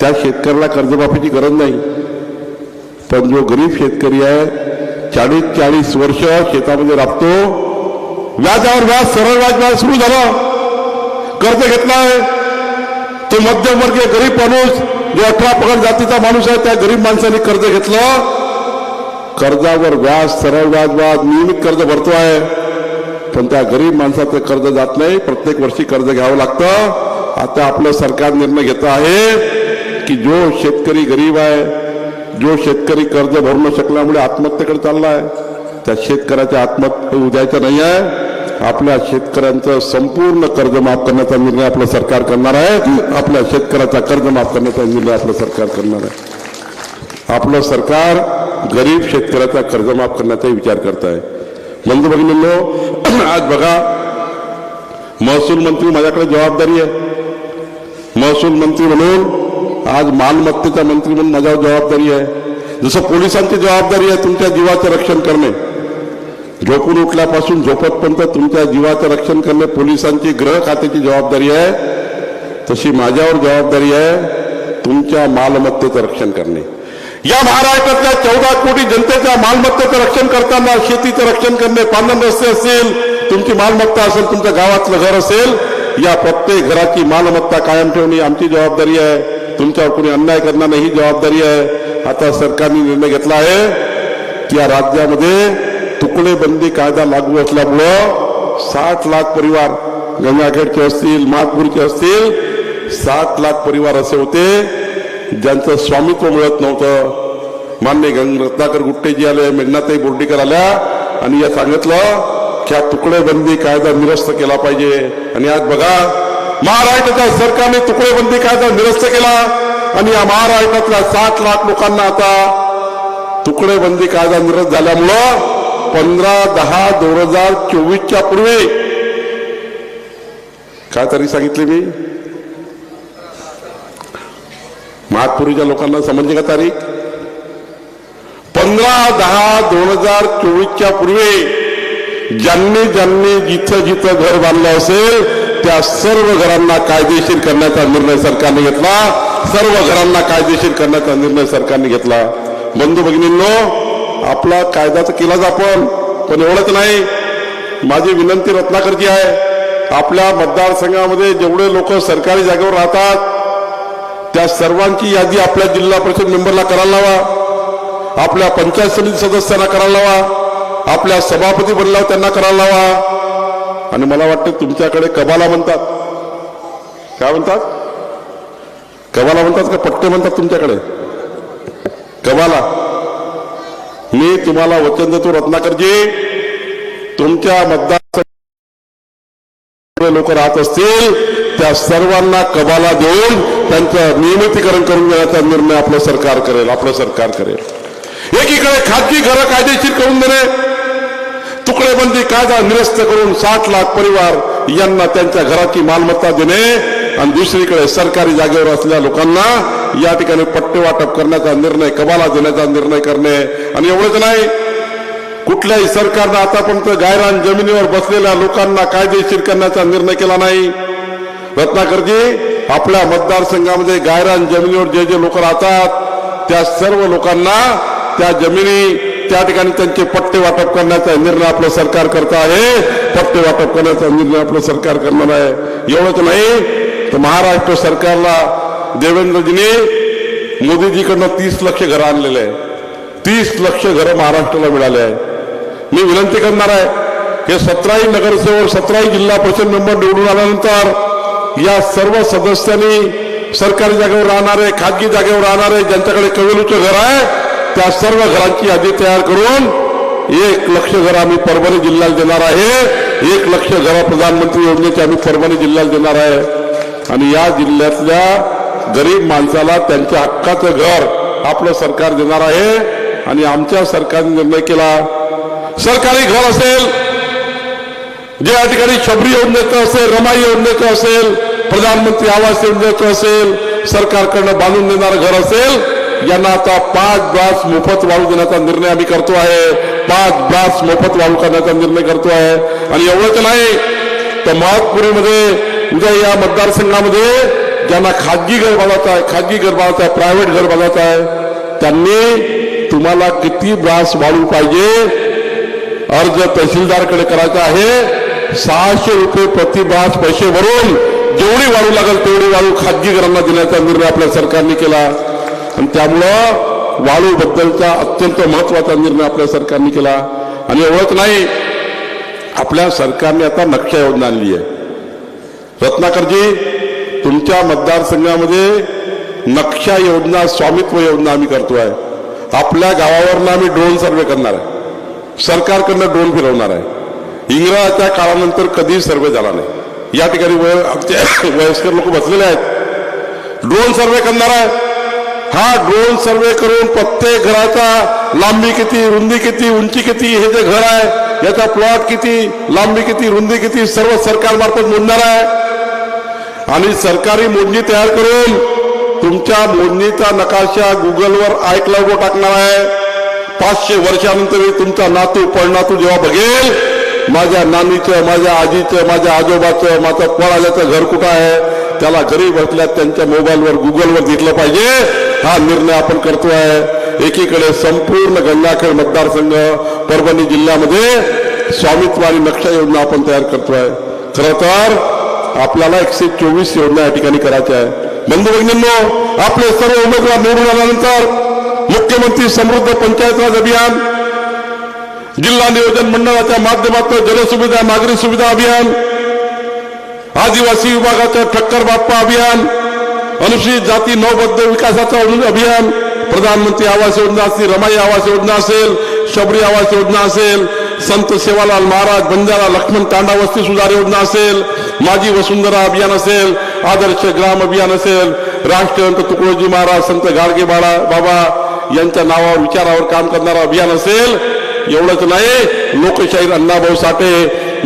त्या शेतकऱ्याला कर्जमाफीची गरज नाही. पण जो गरीब शेतकरी आहे, 40-40 वर्ष शेतामध्ये राबतो, व्याजावर व्याज, सरळ व्याज सुरू झालं, कर्ज घेतलाय, तो मध्यमवर्गीय गरीब माणूस, जो 18 पगड जातीचा माणूस आहे, त्या गरीब माणसाने कर्ज घेतलं, कर्जावर व्याज, सरळ व्याज, नियमित कर्ज भरतो आहे. पण त्या गरीब माणसाचं कर्ज जात नाही, प्रत्येक वर्षी कर्ज घ्यावं लागतं. आता आपलं सरकार निर्णय घेत आहे की जो शेतकरी गरीब आहे, जो शेतकरी कर्ज भरू न शकल्यामुळे आत्महत्येकडे चाललाय, त्या शेतकऱ्याच्या आत्महत्या उद्यायचं नाही आहे. आपल्या शेतकऱ्यांचं संपूर्ण कर्ज माफ करण्याचा निर्णय आपलं सरकार करणार आहे. आपल्या शेतकऱ्याचा कर्ज माफ करण्याचा निर्णय आपलं सरकार करणार आहे. आपलं सरकार गरीब शेतकऱ्याचा कर्ज माफ करण्याचा विचार करत आहे. बंधू भगिनींनो, आज बघा, महसूल मंत्री माझ्याकडे जबाबदारी आहे. महसूल मंत्री म्हणून आज मालमत्तेचा मंत्री म्हणून माझ्यावर जबाबदारी आहे. जसं पोलिसांची जबाबदारी आहे तुमच्या जीवाचं रक्षण करणे, झोपून उठल्यापासून झोपतपर्यंत तुमच्या जीवाचं रक्षण करणे पोलिसांची गृह खात्याची जबाबदारी आहे, तशी माझ्यावर जबाबदारी आहे तुमच्या मालमत्तेचं रक्षण करणे. या महाराष्ट्रातल्या 14 कोटी जनतेच्या मालमत्तेचं रक्षण करताना शेतीचं रक्षण करणे, पांढर रस्ते असतील, तुमची मालमत्ता असेल, तुमच्या गावातलं घर असेल, या प्रत्येक घराची मालमत्ता कायम ठेवणे आमची जबाबदारी आहे. तुमच्यावर कोणी अन्याय करणार नाही ही जबाबदारी आहे. आता सरकारने निर्णय घेतला आहे की या राज्यामध्ये तुकडेबंदी कायदा लागू असल्यामुळं 60 लाख परिवार, गंगाखेडचे असतील, महातपूरचे असतील, 60 लाख परिवार असे होते ज्यांचं स्वामित्व मिळत नव्हतं. मान्य रत्नाकर गुट्टेजी आले, मेघनाताई बोर्डीकर आल्या आणि या सांगितलं की हा तुकडेबंदी कायदा निरस्त केला पाहिजे. आणि आज बघा, महाराष्ट्राच्या सरकारने तुकडेबंदी कायदा निरस्त केला आणि या महाराष्ट्रातल्या 60 लाख लोकांना आता तुकडेबंदी कायदा निरस्त झाल्यामुळं 15/10/2024 पूर्वी काय तरी सांगितले मी, महातपुरीच्या लोकांना समजली का तारीख? 15/10/2024 पूर्वी ज्यांनी ज्यांनी जिथं जिथं घर बांधलं असेल त्या सर्व घरांना कायदेशीर करण्याचा निर्णय सरकारने घेतला. सर्व घरांना कायदेशीर करण्याचा निर्णय सरकारने घेतला. बंधू भगिनींनो, आपला कायदा तर केलाच आपण, पण एवढंच नाही. माझी विनंती रत्नाकरजी आहे, आपल्या मतदारसंघामध्ये जेवढे लोक सरकारी जागेवर राहतात त्या सर्वांची यादी आपल्या जिल्हा परिषद मेंबरला करायला लावा, आपल्या पंचायत समिती सदस्यांना करायला लावा, आपल्या सभापती बनल्यावर त्यांना करायला लावा. आणि मला वाटतं तुमच्याकडे कबाला म्हणतात, काय म्हणतात? कबाला म्हणतात का पट्टे म्हणतात तुमच्याकडे? कबाला. मी तुम्हाला वचन देतो रत्नाकरजी, तुमच्या मतदारसंघात लोक राहत असतील त्या सर्वांना कबाला देऊन त्यांचं नियमितीकरण करून देण्याचा निर्णय आपलं सरकार करेल. आपलं सरकार करेल. एकीकडे खाजगी घरं कायदेशीर करून देणे, तुकडेबंदी कायदा निरस्त करून 60 लाख परिवार यांना त्यांच्या घराची मालमत्ता देणे, आणि दुसरीकडे सरकारी जागेवर असलेल्या लोकांना या ठिकाणी पट्टे वाटप करण्याचा निर्णय, कबाला देण्याचा निर्णय करणे. आणि एवढंच नाही, कुठल्याही सरकारनं आतापर्यंत गायरान जमिनीवर बसलेल्या लोकांना कायदेशीर करण्याचा निर्णय केला नाही. रत्नाकरजी, आपल्या मतदारसंघामध्ये गायरान जमिनीवर जे जे लोक राहतात त्या सर्व लोकांना त्या जमिनी, त्या ठिकाणी त्यांचे पट्टे वाटप करण्याचा निर्णय आपलं सरकार करत आहे. पट्टे वाटप करण्याचा निर्णय आपलं सरकार करणार आहे. एवढंच नाही तर महाराष्ट्र सरकारला देवेंद्रजीने मोदीजीकडनं 30 लक्ष घरं आणलेले आहे. 30 लक्ष घरं महाराष्ट्राला मिळाले आहे. मी विनंती करणार आहे की 17 नगरसेवक, 17 जिल्हा परिषद मेंबर निवडून आल्यानंतर या सर्व सदस्यांनी सरकारी जागेवर राहणारे, खाजगी जागेवर राहणारे, ज्यांच्याकडे कवेलूचे घर आहे त्या सर्व घरांची यादी तयार करून 1 लक्ष घरं आम्ही परभणी जिल्ह्याला देणार आहे. 1 लक्ष घरं प्रधानमंत्री योजनेची आम्ही परभणी जिल्ह्याला देणार आहे. आणि या जिल्ह्यातल्या गरीब माणसाला त्यांच्या हक्काचं घर आपलं सरकार देणार आहे. आणि आमच्या सरकारने निर्णय केला, सरकारी घर असेल, जे या ठिकाणी शबरी योजनेचं असेल, रमाई योजनेचं असेल, प्रधानमंत्री आवास योजनेचं असेल, सरकारकडनं बांधून देणारं घर असेल, यांना आता 5 ब्रास मोफत वाळू देण्याचा निर्णय आम्ही करतो आहे. 5 ब्रास मोफत वाळू करण्याचा निर्णय करतो आहे. आणि एवढंच नाही तर महातपुरीमध्ये उद्या या मतदारसंघामध्ये ज्यांना खाजगी घर बांधायचं आहे, खाजगी घर बांधायचं आहे, प्रायव्हेट घर बांधायचं आहे, त्यांनी तुम्हाला किती ब्रास वाळू पाहिजे अर्ज तहसीलदारकडे करायचा आहे. 600 रुपये प्रति ब्रास पैसे भरून जेवढी वाळू लागेल तेवढी वाळू खाजगी घरांना देण्याचा निर्णय आपल्या सरकारने केला. आणि त्यामुळं वाळूबद्दलचा अत्यंत महत्वाचा निर्णय आपल्या सरकारने केला. आणि एवढंच नाही, आपल्या सरकारने आता नक्षा योजना आणली आहे. रत्नाकरजी, तुमच्या मतदारसंघामध्ये नक्षा योजना, स्वामित्व योजना आम्ही करतोय. आपल्या गावावरनं आम्ही ड्रोन सर्वे करणार आहे, सरकारकडनं ड्रोन फिरवणार आहे. इंग्रजाच्या काळानंतर कधीही सर्वे झाला नाही. या ठिकाणी आमचे वयस्कर लोक बसलेले आहेत. ड्रोन सर्वे करणार आहे. हा ड्रोन सर्वे करून प्रत्येक घराचा लांबी किती, रुंदी किती, उंची किती, हे जे घर आहे याचा प्लॉट किती, लांबी किती, रुंदी किती, सर्व सरकारमार्फत मोजणार आहे. आणि सरकारी मोजणी तयार करून तुमच्या मोजणीचा नकाशा गुगलवर iCloudवर टाकणार आहे. 500 वर्षानंतर तुमचा नातू पडनातू जेव्हा बघेल माझ्या नानीचं, माझ्या आजीचं, माझ्या आजोबाचं, माझं पळाल्याचं घर कुठं आहे, त्याला घरी बसल्या त्यांच्या मोबाईलवर गुगलवर दिसलं पाहिजे. हा निर्णय आपण करतोय. एकीकडे संपूर्ण गंगाखेड मतदारसंघ परभणी जिल्ह्यामध्ये स्वामित्व आणि नक्षा योजना आपण तयार करतोय. खरं तर आपल्याला 124 योजना या ठिकाणी करायच्या आहे. बंधू भगिनींनो, आपले सर्व उमेदवार निवडून आल्यानंतर मुख्यमंत्री समृद्ध पंचायत राज अभियान, जिल्हा नियोजन मंडळाच्या माध्यमातून जलसुविधा, नागरी सुविधा अभियान, आदिवासी विभागाचं ठक्कर बाप्पा अभियान, अनुसूचित जाती नवबद्ध विकासाचं अभियान, प्रधानमंत्री आवास योजना असतील, रमाई आवास योजना असेल, शबरी आवास योजना असेल, संत सेवालाल महाराज बंजारा लक्ष्मण तांडा वस्ती सुधार योजना असेल, माझी वसुंधरा अभियान असेल, आदर्श ग्राम अभियान असेल, राष्ट्रसंत तुकडोजी महाराज, संत गाडगे बाबा यांच्या नावावर विचारावर काम करणारं अभियान असेल. एवढंच नाही, लोकशाहीर अण्णाभाऊ साठे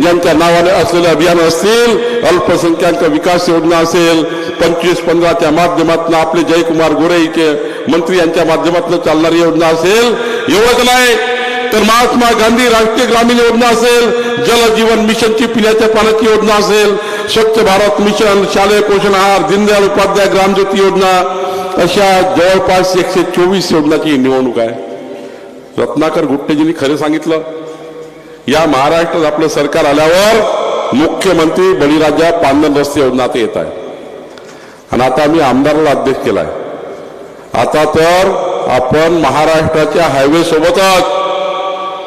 यांच्या नावाने असलेले अभियान असतील, अल्पसंख्याक विकास योजना असेल, 25-15च्या माध्यमातून आपले जयकुमार गोरे इथे मंत्री यांच्या माध्यमातून चालणारी योजना असेल. एवढंच नाही तर महात्मा गांधी राष्ट्रीय ग्रामीण योजना असेल, जल जीवन मिशनची पिण्याच्या पाण्याची योजना असेल, स्वच्छ भारत मिशन, शालेय पोषण आहार, दीनदयाळ उपाध्याय ग्रामज्योती योजना, अशा जवळपास 124 योजनाची निवडणूक आहे. रत्नाकर गुट्टेजींनी खरं सांगितलं, या महाराष्ट्रात आपलं सरकार आल्यावर मुख्यमंत्री बळीराजा पांढन रस्ते योजना आता येत आहे. आणि आता आम्ही आमदाराला अध्यक्ष केलाय. आता तर आपण महाराष्ट्राच्या हायवे सोबतच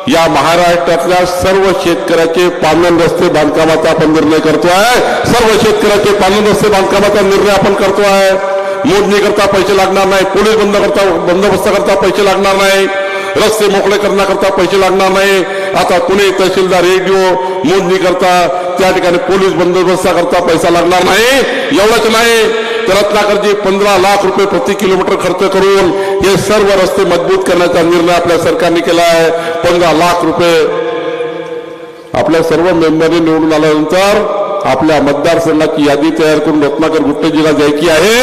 या महाराष्ट्रातल्या सर्व शेतकऱ्याचे पांढन रस्ते बांधकामाचा आपण निर्णय करतोय. सर्व शेतकऱ्याचे पांढन रस्ते बांधकामाचा निर्णय आपण करतोय. मोजणी करता पैसे लागणार नाही, पोलीस बंदोबस्त करता पैसे लागणार नाही, रस्ते मोकळे करण्याकरता पैसे लागणार नाही. आता कुणी तहसीलदार रेडिओ मोजणी करता त्या ठिकाणी पोलीस बंदोबस्ताकरता पैसा लागणार नाही. एवढंच नाही तर रत्नाकरजी 15 लाख रुपये प्रति किलोमीटर खर्च करून हे सर्व रस्ते मजबूत करण्याचा निर्णय आपल्या सरकारने केला आहे. 15 लाख रुपये आपल्या सर्व मेंबरने निवडून आल्यानंतर आपल्या मतदारसंघाची यादी तयार करून रत्नाकर गुट्टेजीला द्यायची आहे.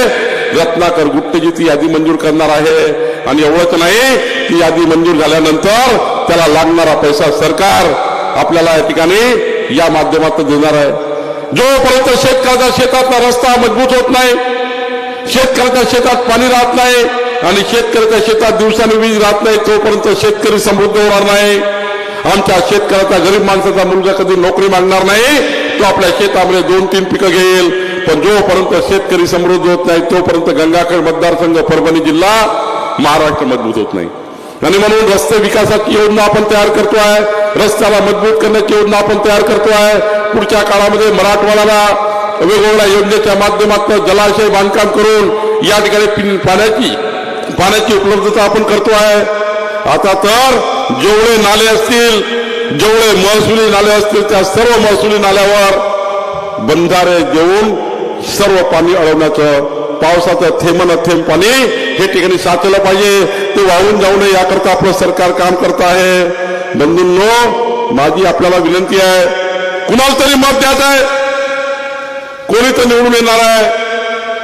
रत्नाकर गुट्टेजी ती यादी मंजूर करणार आहे. आणि एवढंच नाही, ती यादी मंजूर झाल्यानंतर त्याला लागणारा पैसा सरकार आपल्याला या ठिकाणी या माध्यमातून देणार आहे. जोपर्यंत शेतकऱ्याच्या शेतातला रस्ता मजबूत होत नाही, शेतकऱ्याच्या शेतात पाणी राहत नाही आणि शेतकऱ्याच्या शेतात दिवसाने वीज राहत नाही, तोपर्यंत शेतकरी समृद्ध होणार नाही. आमच्या शेतकऱ्याचा, गरीब माणसाचा मुलगा कधी नोकरी मागणार नाही, तो आपल्या शेतामध्ये 2-3 पिकं घेईल. पण जोपर्यंत शेतकरी समृद्ध होत नाही तोपर्यंत गंगाखेड मतदारसंघ, परभणी जिल्हा, महाराष्ट्र मजबूत होत नाही. आणि म्हणून रस्ते विकासाची योजना आपण तयार करतोय, रस्त्याला मजबूत करण्याची योजना आपण तयार करतोय. पुढच्या काळामध्ये मराठवाड्याला वेगवेगळ्या योजनेच्या माध्यमातून जलाशय बांधकाम करून या ठिकाणी पाण्याची उपलब्धता आपण करतोय. आता तर जेवढे नाले असतील, जेवढे महसुली नाले असतील, त्या सर्व महसुली नाल्यावर बंधारे देऊन सर्व पाणी अडवण्याचं, पावसाचं थेंब थेंब पाणी हे ठिकाणी साचलं पाहिजे, ते वाहून जाऊ नये याकरता आपलं सरकार काम करत आहे. बंधूंनो, माझी आपल्याला विनंती आहे, कुणाला तरी मत द्यायचं आहे, कोणी तर निवडून येणार आहे,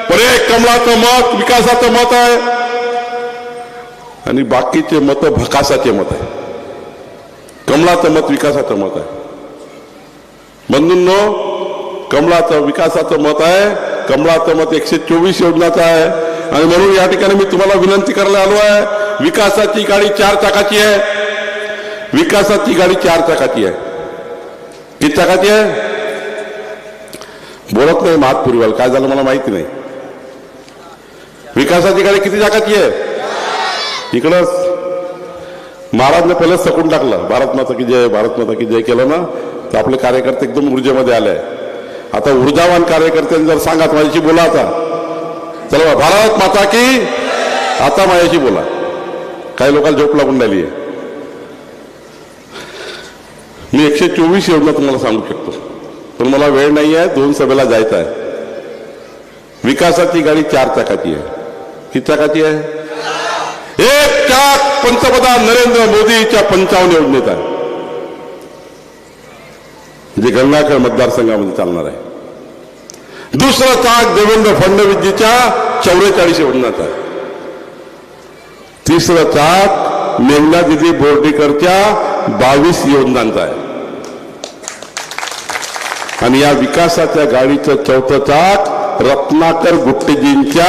पण एक कमळाचं मत, विकासाचं मत आहे आणि बाकीचे मत भकासाचे मत आहे. कमळाचं मत विकासाचं मत आहे. बंधूंनो, कमळाचं विकासाचं मत आहे, कमळाचं मत 124 योजनाचं आहे. आणि म्हणून या ठिकाणी मी तुम्हाला विनंती करायला आलो आहे, विकासाची गाडी 4 चाकाची आहे. विकासाची गाडी 4 चाकाची आहे. किती चाकाची आहे? बोलत नाही हात पुरीवाल, काय झालं मला माहिती नाही. विकासाची गाडी किती चाकाची आहे? इकडंच महाराजने पहिलं सकून टाकलं, भारत माता की जय, भारत माता की जय केलं ना, तर आपले कार्यकर्ते एकदम ऊर्जेमध्ये आले. आता ऊर्जावान कार्यकर्त्यांनी जर सांगा, माझ्याशी बोला, आता चला भारत माता की, आता माझ्याशी बोला. काही लोकांना झोप लागून राहिली आहे. मी 124 योजना तुम्हाला सांगू शकतो, पण मला वेळ नाही आहे, 2 सभेला जायचं आहे. विकासाची गाडी 4 चाकाची आहे. किती चाकाची आहे? 1 चाक पंतप्रधान नरेंद्र मोदीच्या 55 योजनेत आहे, जे गंगाखेड मतदारसंघामध्ये चालणार आहे. दुसरं चाक देवेंद्र फडणवीसजीच्या 44 योजनात आहे. तिसरं चाक मेघना दिदी बोर्डीकरच्या 22 योजनांचा आहे. आणि या विकासाच्या गाडीचं 4थं चाक रत्नाकर गुट्टेजींच्या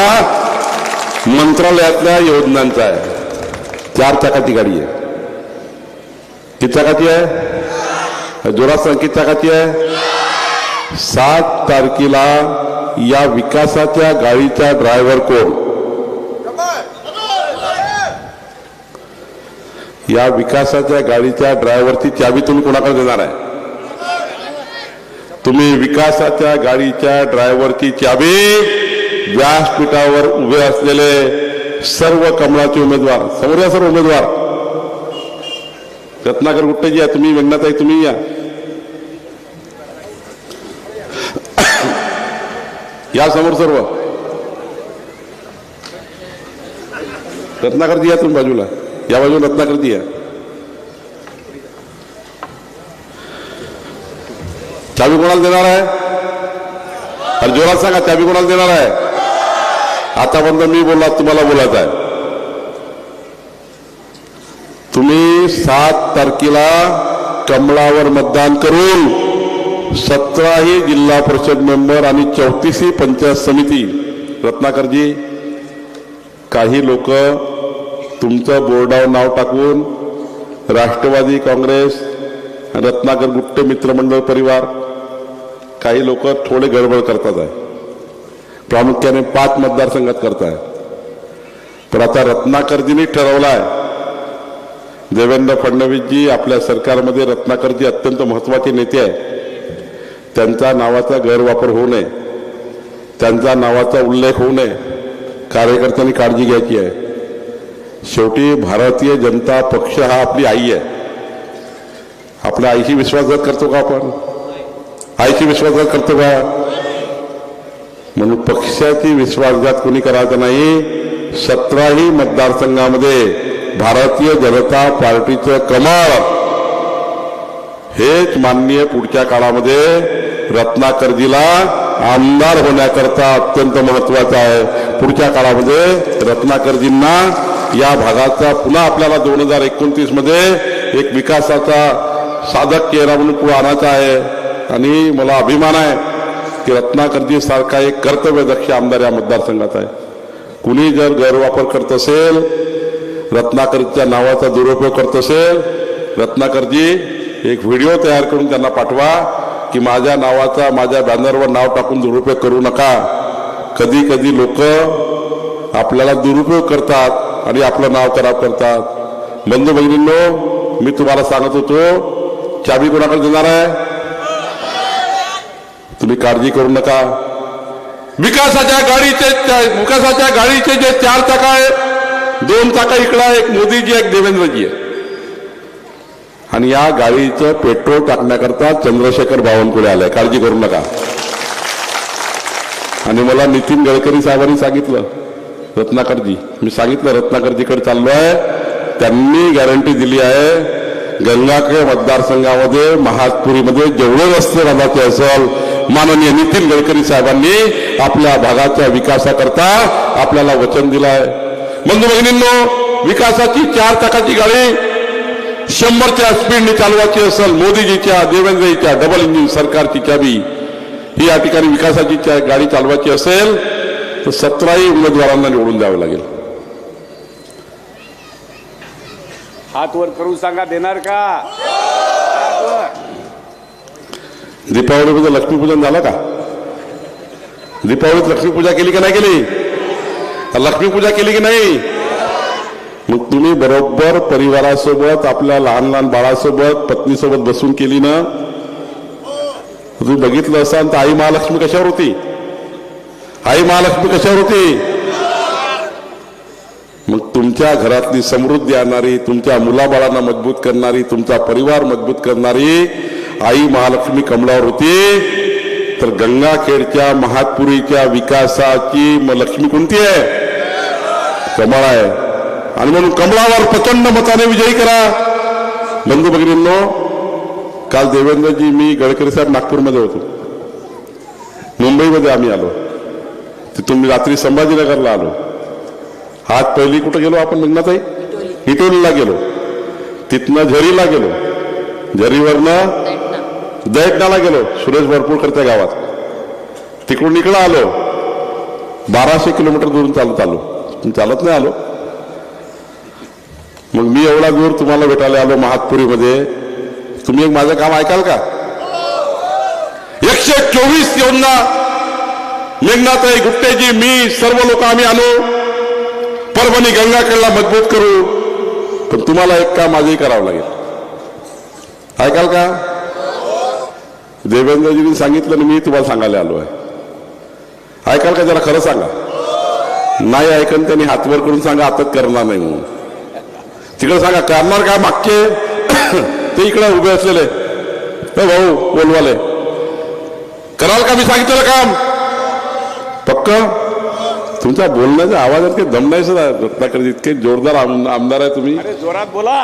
मंत्रालयातल्या योजनांचा आहे. 4 चाकाची गाडी आहे. किती चाकाची आहे? जोरात सांग, किती चाकाची आहे? 7 तारखेला या विकासाच्या गाडीचा ड्रायव्हर कोण? या विकासाच्या गाडीच्या ड्रायव्हरची चाबी तुम्ही कोणाकडे देणार आहे? तुम्ही विकासाच्या गाडीच्या ड्रायव्हरची चाबी व्यासपीठावर उभे असलेले सर्व कमळाचे उमेदवार, समोर या सर्व उमेदवार, रत्नाकर गुट्टेजी या, तुम्ही मेघनाताई तुम्ही या, या समोर सर्व. रत्नाकरजी या तुम्ही बाजूला, या बाजूला रत्नाकरजी या. चाबी कोणाला देणार आहे? अरे जोरात सांगा, चाबी कोणाला देणार आहे? आतापर्यंत मी बोलला, तुम्हाला बोलायचं आहे. तुम्ही 7 तारखेला कमळावर मतदान करून 17ही जिल्हा परिषद मेंबर आणि 34ही पंचायत समिती. रत्नाकरजी, काही लोक तुमचं बोर्डावर नाव टाकून राष्ट्रवादी काँग्रेस, रत्नाकर गुट्टे मित्रमंडळ परिवार, काही लोक थोडे गडबड करतात आहे. प्रामुख्याने 5 मतदारसंघात करताय. पण आता रत्नाकरजींनी ठरवलं आहे, देवेंद्र फडणवीसजी आपल्या सरकारमध्ये, रत्नाकरजी अत्यंत महत्वाचे नेते आहे, त्यांचा नावाचा गैरवापर होऊ नये, त्यांचा नावाचा उल्लेख होऊ नये, कार्यकर्त्यांनी काळजी घ्यायची आहे. शेवटी भारतीय जनता पक्ष हा आपली आई आहे. आपल्या आईशी विश्वासघात करतो का आपण? आईशी विश्वासघात करतो का? म्हणून पक्षाची विश्वासघात कोणी करायचा नाही. 17ही मतदारसंघामध्ये भारतीय जनता पार्टीचं कमळ हेच माननीय पुढच्या काळामध्ये रत्नाकरजीला आमदार होण्याकरता अत्यंत महत्वाचं आहे. पुढच्या काळामध्ये रत्नाकरजींना या भागाचा पुन्हा आपल्याला 2029 मध्ये एक विकासाचा साधक चेहरा म्हणून पुढे आणायचा आहे. आणि मला अभिमान आहे की रत्नाकरजी सारखा एक कर्तव्यदक्ष आमदार या मतदारसंघात आहे. कुणी जर गैरवापर करत असेल, रत्नाकरजीच्या नावाचा दुरुपयोग करत असेल, रत्नाकरजी एक व्हिडिओ तयार करून त्यांना पाठवा की माझ्या नावाचा, माझ्या बॅनरवर नाव टाकून दुरुपयोग करू नका. कधी कधी लोक आपल्याला दुरुपयोग करतात आणि आपलं नाव खराब करतात. बंधू भगिनींनो, मी तुम्हाला सांगत होतो, चाबी कोणाकडे देणार आहे? तुम्ही काळजी करू नका. विकासाच्या गाडीचे जे 4 चाक आहे, 2 चाक इकडं, एक मोदीजी, एक देवेंद्रजी आहे. आणि या गाडीचं पेट्रोल टाकण्याकरता चंद्रशेखर बावनकुळे आलाय, काळजी करू नका. आणि मला नितीन गडकरी साहेबांनी सांगितलं, रत्नाकरजी, मी सांगितलं रत्नाकरजीकडे चाललो आहे, त्यांनी गॅरंटी दिली आहे गंगाखेड मतदारसंघामध्ये, महाजपुरीमध्ये जेवढे रस्ते बांधायचे असेल, माननीय नितीन गडकरी साहेबांनी आपल्या भागाच्या विकासाकरता आपल्याला वचन दिलं आहे. बंधू भगिनींनो, विकासाची 4 चाकाची गाडी 100च्या स्पीडने चालवायची असेल, मोदीजीच्या, देवेंद्रजीच्या डबल इंजिन सरकारची चाबी ही या ठिकाणी विकासाची गाडी चालवायची असेल तर 17ही उमेदवारांना निवडून द्यावं लागेल. हात वर करून सांगा, देणार का? दीपावलीमध्ये लक्ष्मीपूजन झालं का? दीपावलीत लक्ष्मीपूजा केली की नाही केली? लक्ष्मीपूजा केली की नाही? मग तुम्ही बरोबर परिवारासोबत, आपल्या लहान लहान बाळासोबत, पत्नीसोबत बसून केली ना? तुम्ही बघितलं असाल तर आई महालक्ष्मी कशावर होती? आई महालक्ष्मी कशावर होती? मग तुमच्या घरातली समृद्धी आणणारी, तुमच्या मुलाबाळांना मजबूत करणारी, तुमचा परिवार मजबूत करणारी आई महालक्ष्मी कमळावर होती, तर गंगाखेडच्या महातपुरीच्या विकासाची लक्ष्मी कोणती आहे? कमळ आहे. आणि म्हणून कमळावर प्रचंड मताने विजयी करा. बंधू भगिनींनो, काल देवेंद्रजी, मी, गडकरी साहेब नागपूरमध्ये होतो. मुंबईमध्ये आम्ही आलो, तिथून मी रात्री संभाजीनगरला आलो. आज पहिली कुठं गेलो आपण मेघनाताई? इटोलीला गेलो, तिथनं झरीला गेलो, झरीवरनं दैटणाला गेलो, सुरेश भरपूरकरच्या गावात. तिकडून इकडं आलो, 1200 किलोमीटर दूरून चालत आलो. चालत नाही आलो. मग मी एवढा दूर तुम्हाला भेटायला आलो महातपुरीमध्ये. तुम्ही एक माझं काम ऐकाल का? 124 योजना मेघनाताई, गुट्टेजी, मी, सर्व लोक आम्ही आलो. परभणी गंगाखेडला मजबूत करू. पण तुम्हाला एक काम आजही करावं लागेल. ऐकाल का? देवेंद्रजींनी सांगितलं आणि मी तुम्हाला सांगायला आलो आहे. ऐकाल का? जरा खरं सांगा. नाही ऐकन त्यांनी हातवर करून सांगा आताच करणार नाही म्हणून. तिकडे सांगा करणार काय? मागचे ते इकडे उभे असलेले भाऊ बोलवाले, कराल का मी सांगितलेलं काम? पक्क? तुमच्या बोलण्याच्या आवाजात काही दम नाही सर. रत्नाकर इतके जोरदार आमदार आहे तुम्ही. जोरात बोला.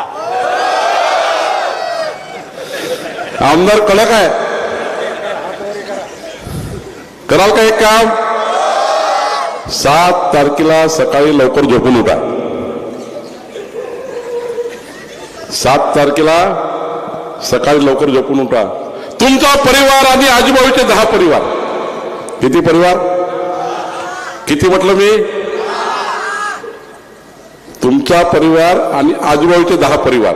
आमदार कडक आहे. कराल का एक काम? 7 तारखेला सकाळी लवकर झोपून उठा. 7 तारखेला सकाळी लवकर झोपून उठा. तुमचा परिवार आणि आजूबाजूचे 10 परिवार. किती परिवार? किती म्हटलं मी? तुमचा परिवार आणि आजूबाजूचे 10 परिवार.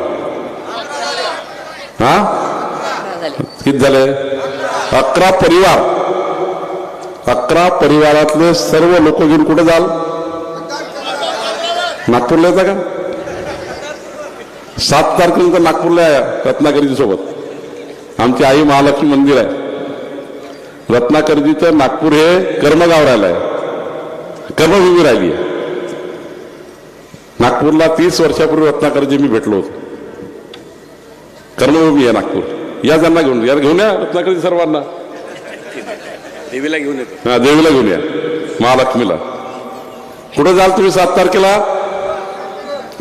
हा, किती झाले? 11 परिवार. 11 परिवारातले सर्व लोक घेऊन कुठे जाल? नागपूरला येता का? 7 तारखेनंतर नागपूरला या रत्नाकरजी सोबत. आमची आई महालक्ष्मी मंदिर आहे. रत्नाकरजीचं नागपूर हे कर्मगाव राहिलं आहे, कर्मभूमी राहिली आहे. नागपूरला 30 वर्षापूर्वी रत्नाकरजी मी भेटलो होतो. कर्मभूमी आहे नागपूर. या त्यांना घेऊन या, घेऊन या रत्नाकरजी सर्वांना. देवीला घेऊन येतो. हा, देवीला घेऊन या, महालक्ष्मीला. कुठे जाल तुम्ही 7 तारखेला?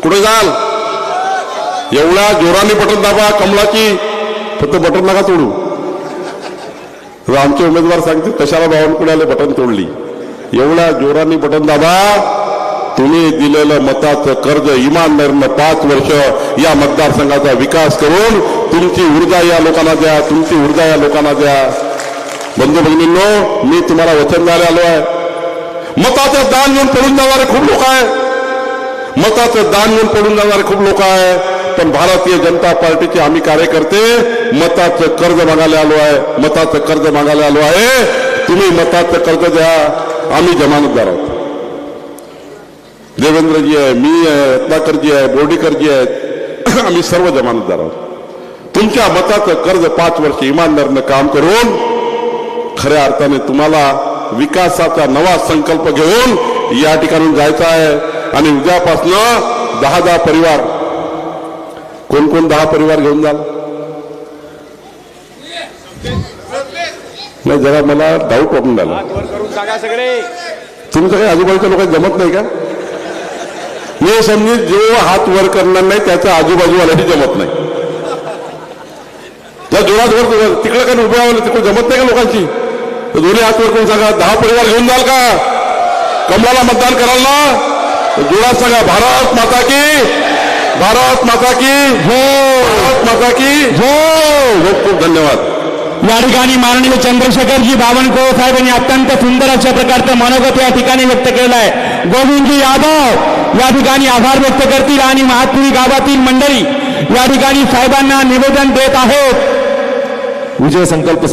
कुठे जाल? एवढ्या जोराने बटन दाबा कमळाची. फक्त बटन नका तोडू. आमचे उमेदवार सांगतील कशाला बावनकुळ्याला बटन तोडली. एवढ्या जोराने बटन दाबा. तुम्ही दिलेलं मताचं कर्ज इमानदारीनं 5 वर्ष या मतदारसंघाचा विकास करून तुमची ऊर्जा या लोकांना द्या, तुमची ऊर्जा या लोकांना द्या. बंधू भगिनींनो, मी तुम्हाला वचन द्यायला आलो आहे. मताचं दान घेऊन पडून जाणारे खूप लोक आहे. मताचं दान घेऊन पडून जाणारे खूप लोक आहे. पण भारतीय जनता पार्टीचे आम्ही कार्यकर्ते मताचं कर्ज मागायला आलो आहे. मताचं कर्ज मागायला आलो आहे. तुम्ही मताचं कर्ज द्या. आम्ही जमानतदार आहोत. देवेंद्रजी आहे, मी आहे, रत्नाकरजी आहे, बोर्डीकरजी आहेत. आम्ही सर्व जमानतदार आहोत. तुमच्या मताचं कर्ज 5 वर्ष इमानदारीनं काम करून खऱ्या अर्थाने तुम्हाला विकासाचा नवा संकल्प घेऊन या ठिकाणून जायचं आहे. आणि उद्यापासनं 10 परिवार. कोण कोण 10 परिवार घेऊन जाल? नाही, जरा मला डाऊट वाटून राहिला. तुमचं काही आजूबाजूच्या लोकांना जमत नाही का? मी समजेल जो हात वर करणार नाही त्याचा आजूबाजूवाल्याही जमत नाही. त्या जोरात वर तिकडे काही उभे राहिलं तिकडे जमत नाही का लोकांची? तर दोन्ही हात वर करून सांगा 10 परिवार घेऊन जाल का? कमळाला मतदान कराल ना? जोरात सांगा भारत माता की, भारत माता की हो, भारत माता की हो. खूप खूप धन्यवाद. या ठिकाणी माननीय चंद्रशेखरजी बावनकुळे साहेबांनी अत्यंत सुंदर अशा प्रकारचं मनोगत या ठिकाणी व्यक्त केलं आहे. गोविंदजी यादव या ठिकाणी आभार व्यक्त करतील आणि महातपुरी गावातील मंडळी या ठिकाणी साहेबांना निवेदन देत आहेत. विजय संकल्प